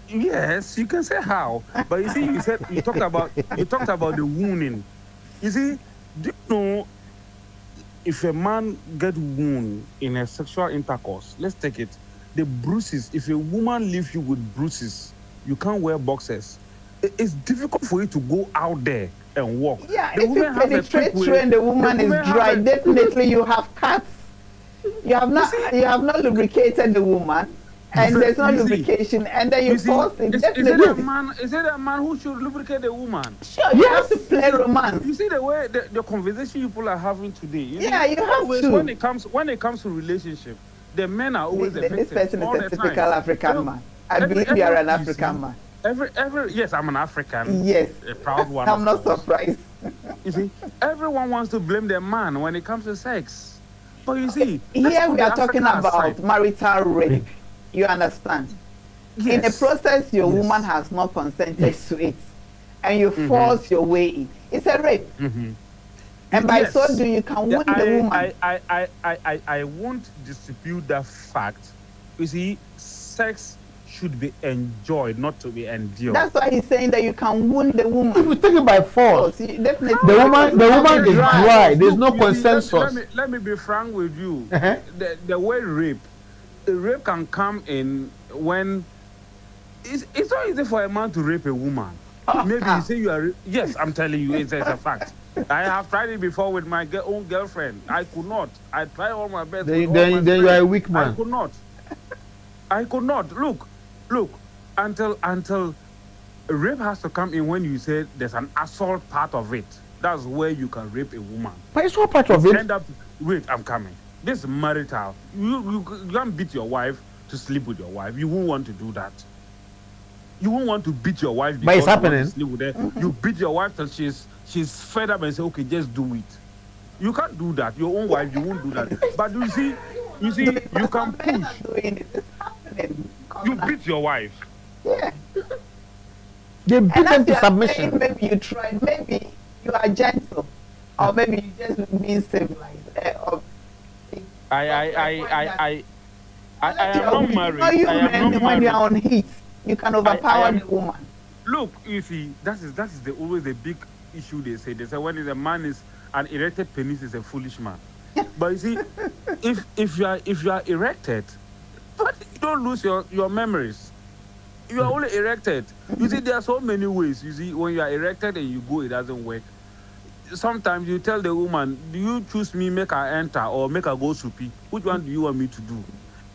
Yes, you can say how, but you see, you talked about the wounding. You see, do you know if a man get wound in a sexual intercourse? Let's take it. The bruises. If a woman leaves you with bruises, you can't wear boxers. It's difficult for you to go out there and walk. Yeah, if you penetrate through and the woman is dry, definitely you have cuts. You have not lubricated the woman, and there's no lubrication, and then you force it. Is it a man who should lubricate the woman? Sure, you have to play romance. You see the way the conversation people are having today. You have to. When it comes to relationship, the men are always the victim. This person is a typical African man. I believe you are an African man. Yes, I'm an African. Yes, a proud one. I'm not surprised. You see, everyone wants to blame their man when it comes to sex. But you see, here we are talking about marital rape. You understand? Yes. In the process, your woman has not consented to it, and you force your way in. It's a rape. And by so doing, you can wound the woman. I won't dispute that fact. You see, sex should be enjoyed, not to be endured. That's why he's saying that you can wound the woman. If you take it by force, definitely. The woman is dry. There's no consensus. Let me be frank with you. The word rape can come in when it's not easy for a man to rape a woman. Maybe you say you are. Yes, I'm telling you, it's a fact. I have tried it before with my own girlfriend. I could not. I tried all my best. Then you are a weak man. I could not. Look, until rape has to come in when you say there's an assault part of it. That's where you can rape a woman. But it's all part of it. Wait, I'm coming. This is marital. You can't beat your wife to sleep with your wife. You won't want to do that. You won't want to beat your wife because but it's happening. You sleep with her. You beat your wife till she's fed up and say, okay, just do it. You can't do that. Your own wife, you won't do that. But you see, you can push. You beat your wife. Yeah. They beat And them to as you are submission. saying, maybe you tried, maybe you are gentle, or maybe you just being civilized. I am not married. You know, you I am men, not when you married. are on heat, you can overpower the woman. Look, you see, that is always the big issue. They say when a man is an erected penis is a foolish man. But you see, if you are erected, but you don't lose your memories. You are only erected. You see, there are so many ways. You see, when you are erected and you go, it doesn't work. Sometimes you tell the woman, do you choose me, make her enter, or make her go soupy? Which one do you want me to do?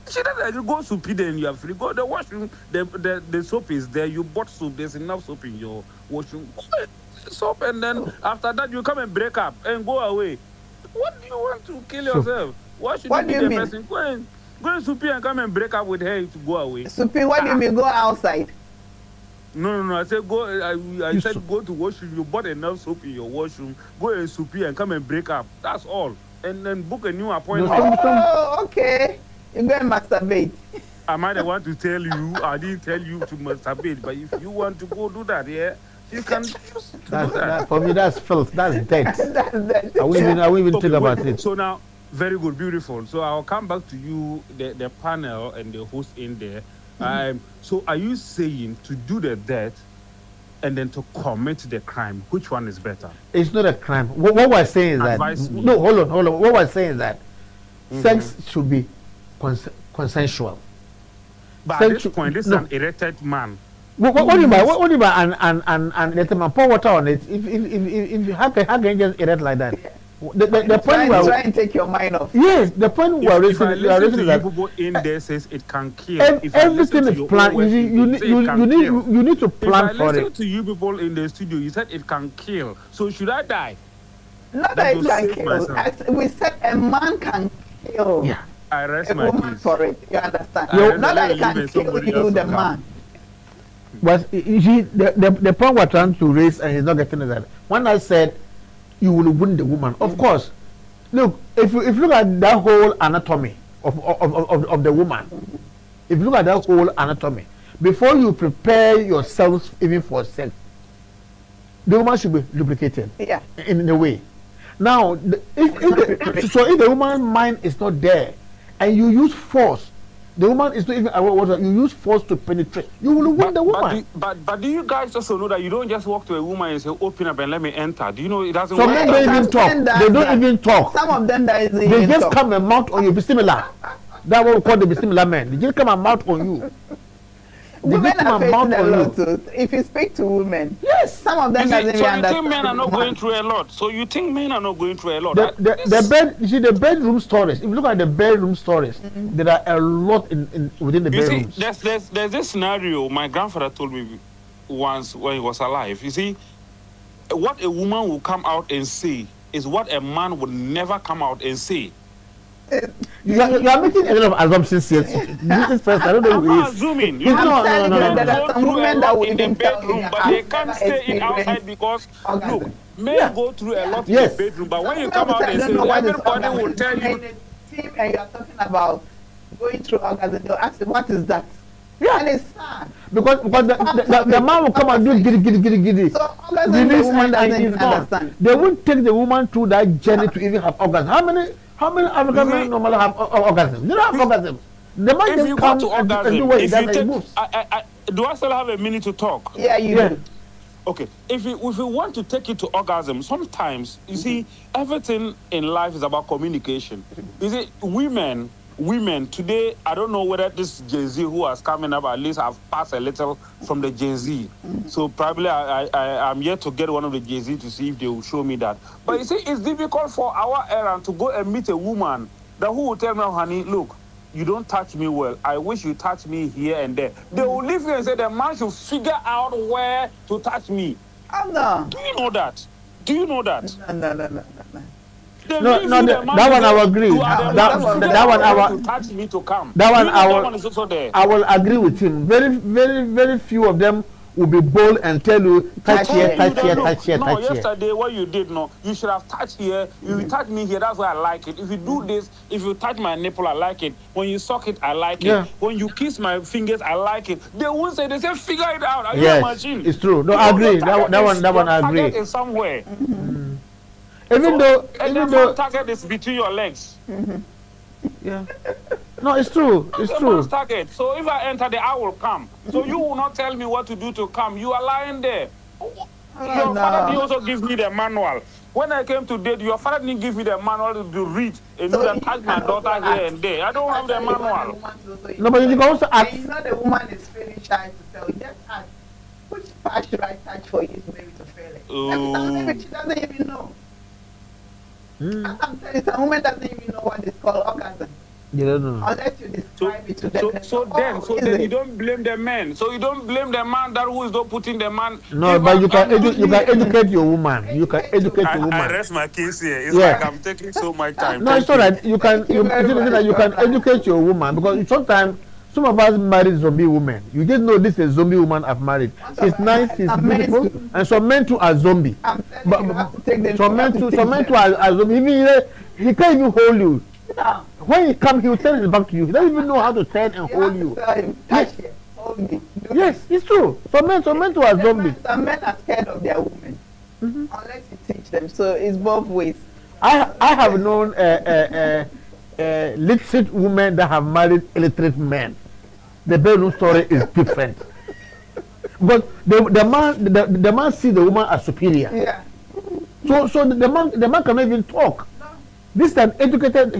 She doesn't like, go soupy, then you are free. Go the washroom, the soap is there. You bought soap, there's enough soap in your washroom. Go and soap, and then after that, you come and break up and go away. What do you want to kill yourself? Why should you be the person? Go and soupy and come and break up with her to go away. Soupy, what do you mean go outside? No. I said go. I said go to washroom. You bought enough soap in your washroom. Go and soupy and come and break up. That's all. And then book a new appointment. Oh, okay. You go and masturbate. Am I the one to tell you? I didn't tell you to masturbate. But if you want to go do that, yeah, you can choose to do that. For me, that's filth. That's debt. That's that. I won't even think about it. So now, very good, beautiful. So I'll come back to you, the panel and the host in there. So are you saying to do the debt and then to commit the crime? Which one is better? It's not a crime. What we're saying is that no, hold on. What we're saying is that sex should be consensual. But at this point, this is an erected man. What do you mean? What do you mean? And let him pour water on it. If how can you just erect like that? The point where try and take your mind off. Yes, the point where if I listen to you people in there says it can kill. Everything is planned. You need to plan for it. If I listen to you people in the studio, you said it can kill. So should I die? Not that it can kill. We said a man can kill. Yeah. I rest my case for it. You understand? Not that it can kill you, the man. But you see, the point we're trying to raise, and he's not getting that. When I said you will win the woman, of course. Look, if you look at that whole anatomy of the woman, if you look at that whole anatomy, before you prepare yourself even for sex, the woman should be lubricated. Yeah. In a way. Now, if the woman's mind is not there, and you use force, the woman is not even aware what you use force to penetrate. You will win the woman. But do you guys also know that you don't just walk to a woman and say, open up and let me enter? Do you know it doesn't work? Some men don't even talk. They don't even talk. Some of them they just come and mount on you. Be similar. That's what we call the be similar men. They just come and mount on you. Women are facing a lot too. If you speak to women, yes, some of them doesn't even understand. So you think men are not going through a lot? So you think men are not going through a lot? The bedroom stories. If you look at the bedroom stories, there are a lot within the bedrooms. You see, there's this scenario my grandfather told me once when he was alive. You see, what a woman will come out and say is what a man would never come out and say. You are making a lot of assumptions here. This first, I don't know who is. I'm assuming. You no. There are some women that will in the bedroom, but they can't stay it outside because look, men go through a lot in the bedroom. But when you come out and say, everybody will tell you. Team, and you are talking about going through orgasm. They'll ask you, what is that? Yeah, and it's sad. Because the man will come and do giddy. So orgasm, the woman doesn't even understand. They won't take the woman through that journey to even have orgasm. How many African men normally have orgasm? They don't have orgasm. The man just comes and do what he does and he moves. Do I still have a minute to talk? Yeah, you do. Okay. If you want to take it to orgasm, sometimes, you see, everything in life is about communication. You see, women today, I don't know whether this Gen Z who has coming up at least have passed a little from the Gen Z. So probably I'm yet to get one of the Gen Z to see if they will show me that. But you see, it's difficult for our era to go and meet a woman that who will tell me, honey, look, you don't touch me well. I wish you touch me here and there. They will leave you and say the man should figure out where to touch me. Oh, no. Do you know that? No. No, that one I will agree. That one I will touch me to come. That one I will. I will agree with him. Very, very, very few of them will be bold and tell you, touch here, touch here, touch here, no, touch here. yesterday what you did, no, you should have touched here. You touch me here, that's why I like it. If you do this, if you touch my nipple, I like it. When you suck it, I like it. When you kiss my fingers, I like it. They won't say, they say, figure it out. Are you a machine? It's true. No, I agree. That one I agree. Target is somewhere. Even though target is between your legs. Yeah. No, it's true. It's true. Target. So if I enter there, I will come. So you will not tell me what to do to come. You are lying there. Your father didn't also give me the manual. When I came to date, your father didn't give me the manual to read. And so you touch my daughter here and there. I don't have the manual. No, but you can also ask. You know the woman is feeling shy to tell. Just ask, which part should I touch for you maybe to feel it? Something she doesn't even know. I'm telling you, some woman doesn't even know what is called orgasm. You don't know. Unless you describe it to them. So then you don't blame the man. So you don't blame the man that who is not putting the man. No, but you can educate your woman. You can educate your woman. I rest my case here. It's like I'm taking so much time. No, it's all right. You can educate your woman, because sometimes some of us marry zombie women. You didn't know this is a zombie woman I've married. It's nice, it's beautiful, and some men too are zombie. But some men too are zombie. Even he can't even hold you. No. When he comes, he will turn his back to you. He doesn't even know how to turn and hold you. Hold me. Yes, it's true. Some men too are zombies. Some men are scared of their women, unless you teach them. So it's both ways. I have known literate women that have married illiterate men. The bedroom story is different. But the man sees the woman as superior. Yeah. So the man cannot even talk. This is an educated,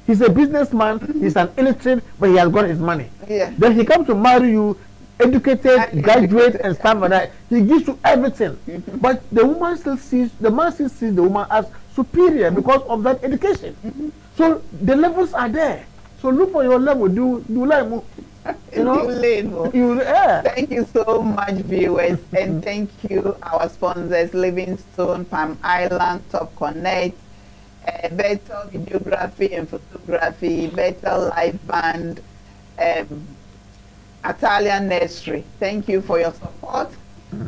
he's a businessman, he's an illiterate, but he has got his money. Yeah. Then he comes to marry you, educated, graduate, and stuff like that. He gives you everything. But the man still sees the woman as superior because of that education. So the levels are there. So look for your level. Do like more. You know? Thank you so much, viewers, and thank you our sponsors: Livingstone, Palm Island, Top Connect, Bethel Videography and Photography, Bethel Live Band, Italian Nursery. Thank you for your support.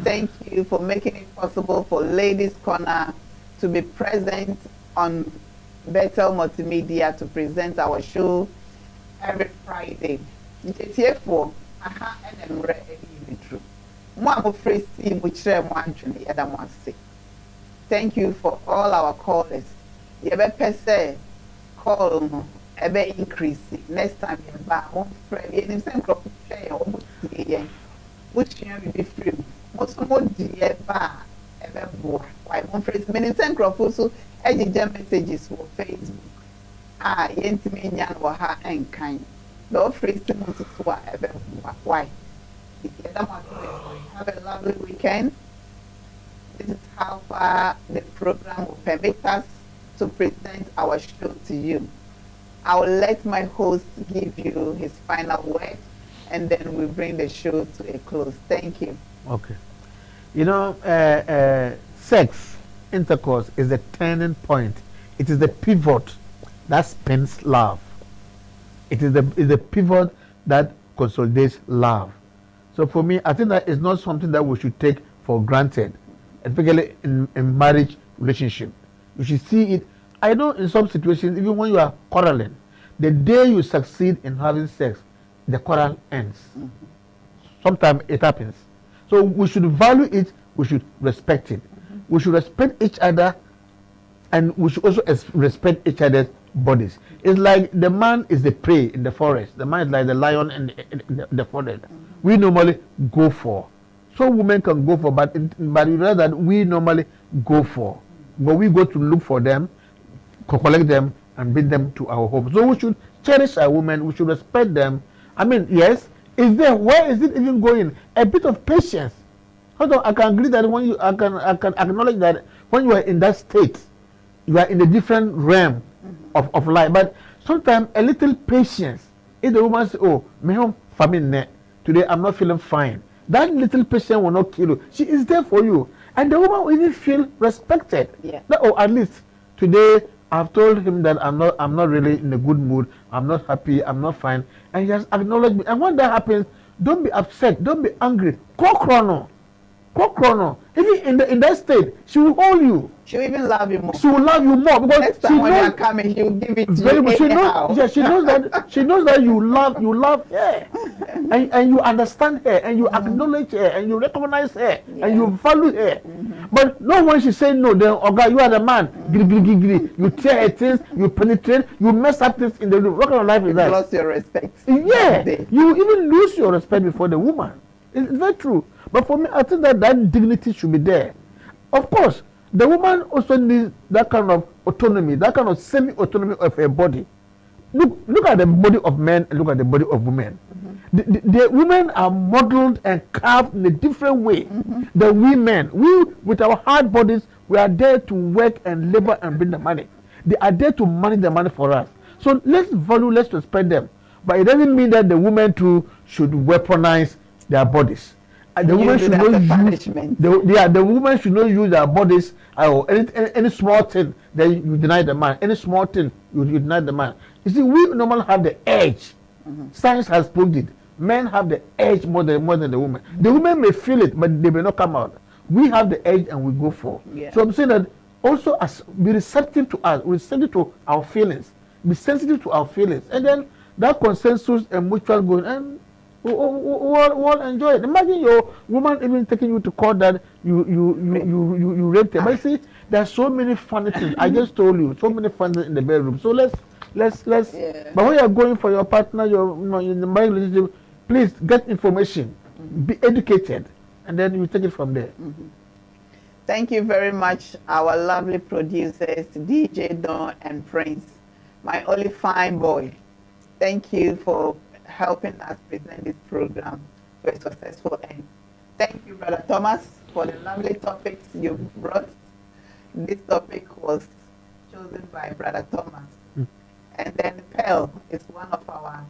Thank you for making it possible for Ladies Corner to be present on Bethel Multimedia to present our show every Friday. For thank you for all our callers. You better say call no ebe increase next time you ba won friend any same crop share o mutie yen which you be free most mo die ba ebe bo why won friends many same crop so ejija messages for Facebook yentimi nya no ha enkan no free mo so ebe why have a lovely weekend. This is how far the program will permit us to present our show to you. I will let my host give you his final word, and then we bring the show to a close. Thank you. Okay. You know, sex, intercourse is the turning point. It is the pivot that spins love. It is the pivot that consolidates love. So for me, I think that is not something that we should take for granted, especially in marriage relationship. You should see it. I know in some situations, even when you are quarreling, the day you succeed in having sex, the quarrel ends. Sometimes it happens. So we should value it, we should respect it. We should respect each other, and we should also respect each other's bodies. It's like the man is the prey in the forest. The man is like the lion in the forest. We normally go for. Some women can go for, but rather that we normally go for. But we go to look for them, collect them, and bring them to our home. So we should cherish our women. We should respect them. I mean, yes, is there? Where is it even going? A bit of patience. Hold on, I can agree that when you, I can acknowledge that when you are in that state, you are in a different realm of life. But sometimes a little patience. If the woman says, "Oh, me home famine today, I'm not feeling fine," that little patience will not kill you. She is there for you, and the woman will even feel respected. Yeah. Or at least today, I've told him that I'm not really in a good mood. I'm not happy. I'm not fine, and he has acknowledged me. And when that happens, Don't be upset. Don't be angry. Kokrono. Even in that state, she will hold you. She will even love you more. She will love you more because Next she time when knows, you're coming, she will give it to very you good. anyhow. She knows that you love her, and you understand her, and you acknowledge her, and you recognize her, and you value her. But not when she say no, then okay, you are the man. You tear her things, you penetrate, you mess up things in the room. What kind of life is You that? lost your respect. Yeah, you even lose your respect before the woman. It's very true. But for me, I think that dignity should be there. Of course, the woman also needs that kind of autonomy, that kind of semi-autonomy of her body. Look at the body of men and look at the body of women. The women are modeled and carved in a different way than we men. We, with our hard bodies, we are there to work and labor and bring the money. They are there to manage the money for us. So let's respect them. But it doesn't mean that the women too should weaponize their bodies. The women should not use the women should not use their bodies or any small thing that you deny the man. Any small thing you deny the man. You see, we normally have the edge. Science has proved it. Men have the edge more than the women. The women may feel it, but they may not come out. We have the edge and we go for. Yeah. So I'm saying that also be receptive to us, receptive to our feelings, be sensitive to our feelings, and then that consensus and mutual going and we'll enjoy it. Imagine your woman even taking you to court that you raped her. But see, there are so many funny things. I just told you, so many funny things in the bedroom. So let's. Yeah. But when you're going for your partner, in the marriage relationship, please get information, be educated, and then you take it from there. Thank you very much, our lovely producers, DJ Don and Prince, my only fine boy. Thank you for helping us present this program to a successful end. Thank you, Brother Thomas, for the lovely topics you brought. This topic was chosen by Brother Thomas. And then Pearl is one of our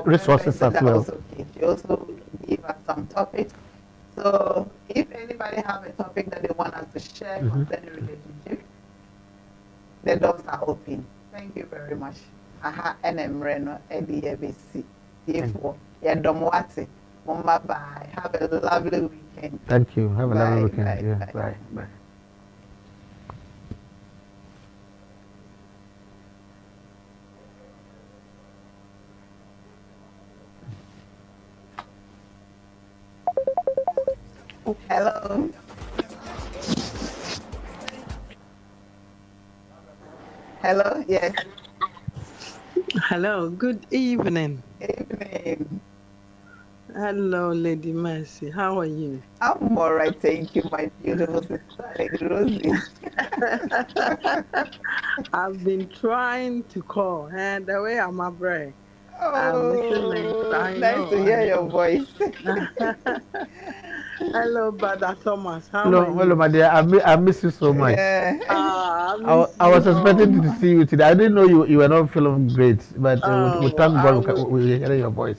resources as well. She also gave us some topics. So if anybody have a topic that they want us to share concerning relationship, the doors are open. Thank you very much. Aha, NMReno, EDBC. Therefore, Yadomwati, Mumba, bye. Have a lovely weekend. Thank you. Have a lovely weekend. Bye, Yeah, bye. bye. Hello. Hello, yes. Hello, good evening. Evening. Hello, Lady Mercy. How are you? I'm all right, thank you, my beautiful sister, Lady Rosie. I've been trying to call, and the way I'm a brain. Oh, nice to hear your voice. Hello, Brother Thomas. How are you? Hello, my dear. I miss you so much. Yeah. I was expecting to see you today. I didn't know you were not feeling great, but we thank God we hear your voice.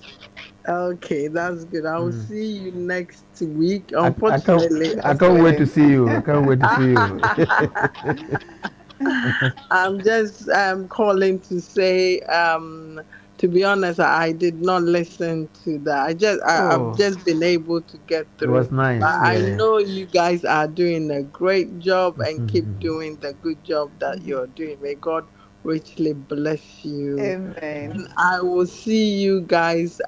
Okay, that's good. I will see you next week. I can't wait to see you. I can't wait to see you. I'm just calling to say, to be honest, I did not listen to that. I've just been able to get through. It was nice. But I know you guys are doing a great job and keep doing the good job that you're doing. May God richly bless you. Amen. And I will see you guys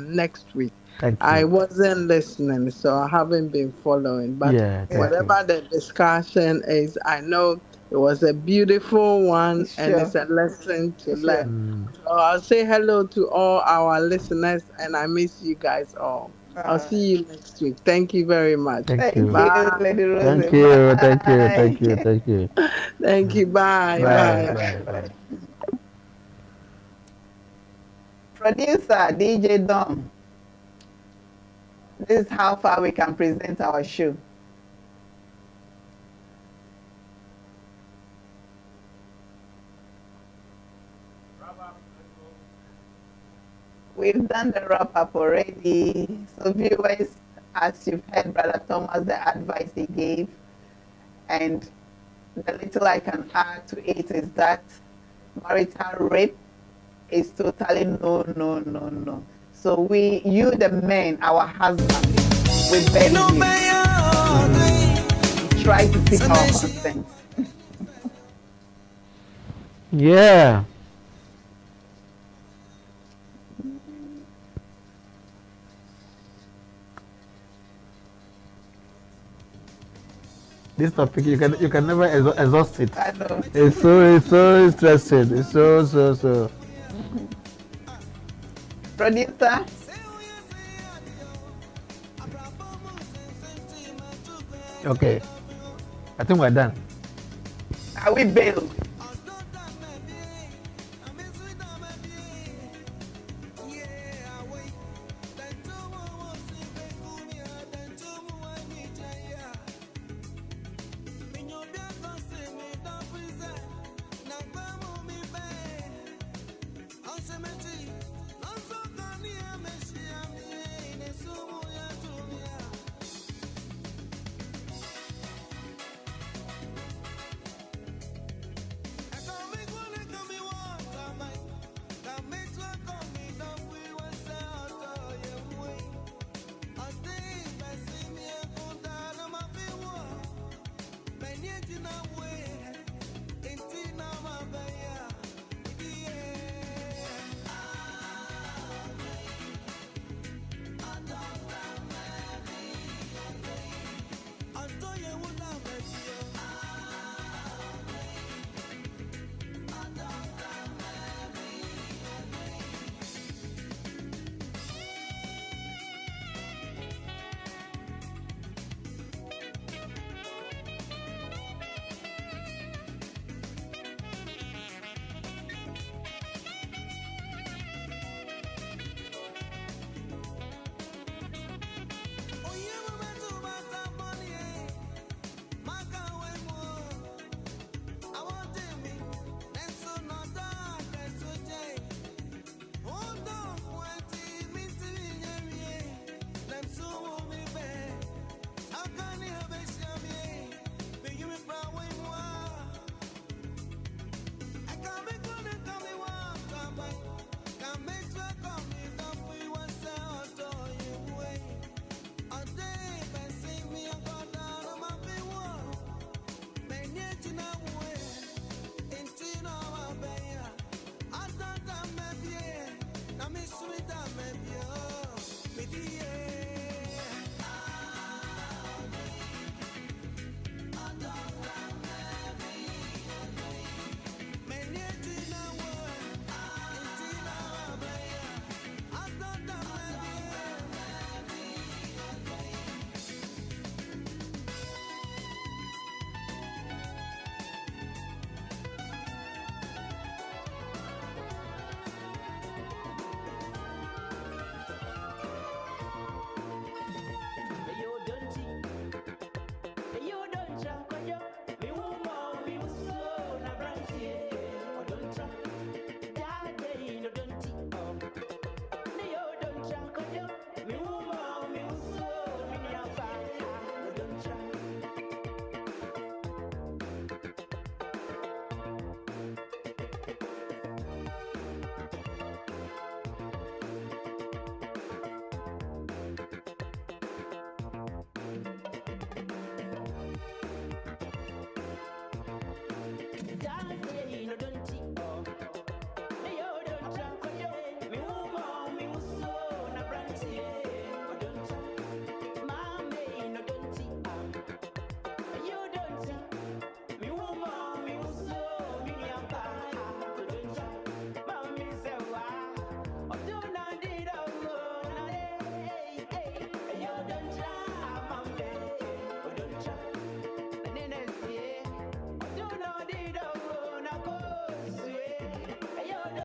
next week. Thank you. I wasn't listening, so I haven't been following. But whatever the discussion is, I know it was a beautiful one and it's a lesson to learn. So I'll say hello to all our listeners and I miss you guys all. I'll see you next week. Thank you very much. Thank you. Bye. Lady Rose. Thank you. Thank you. Thank you. Thank you. Thank you. Bye. Bye. Producer DJ Dom. This is how far we can present our show. We've done the wrap up already. So viewers, as you've heard Brother Thomas, the advice he gave, and the little I can add to it is that marital rape is totally no, no, no, no. So you the men, our husband, we beg you. Try to seek our consent. Yeah. This topic you can never exhaust it. I know. It's so interesting. It's so. Producer. Okay, I think we're done. Are we bailed?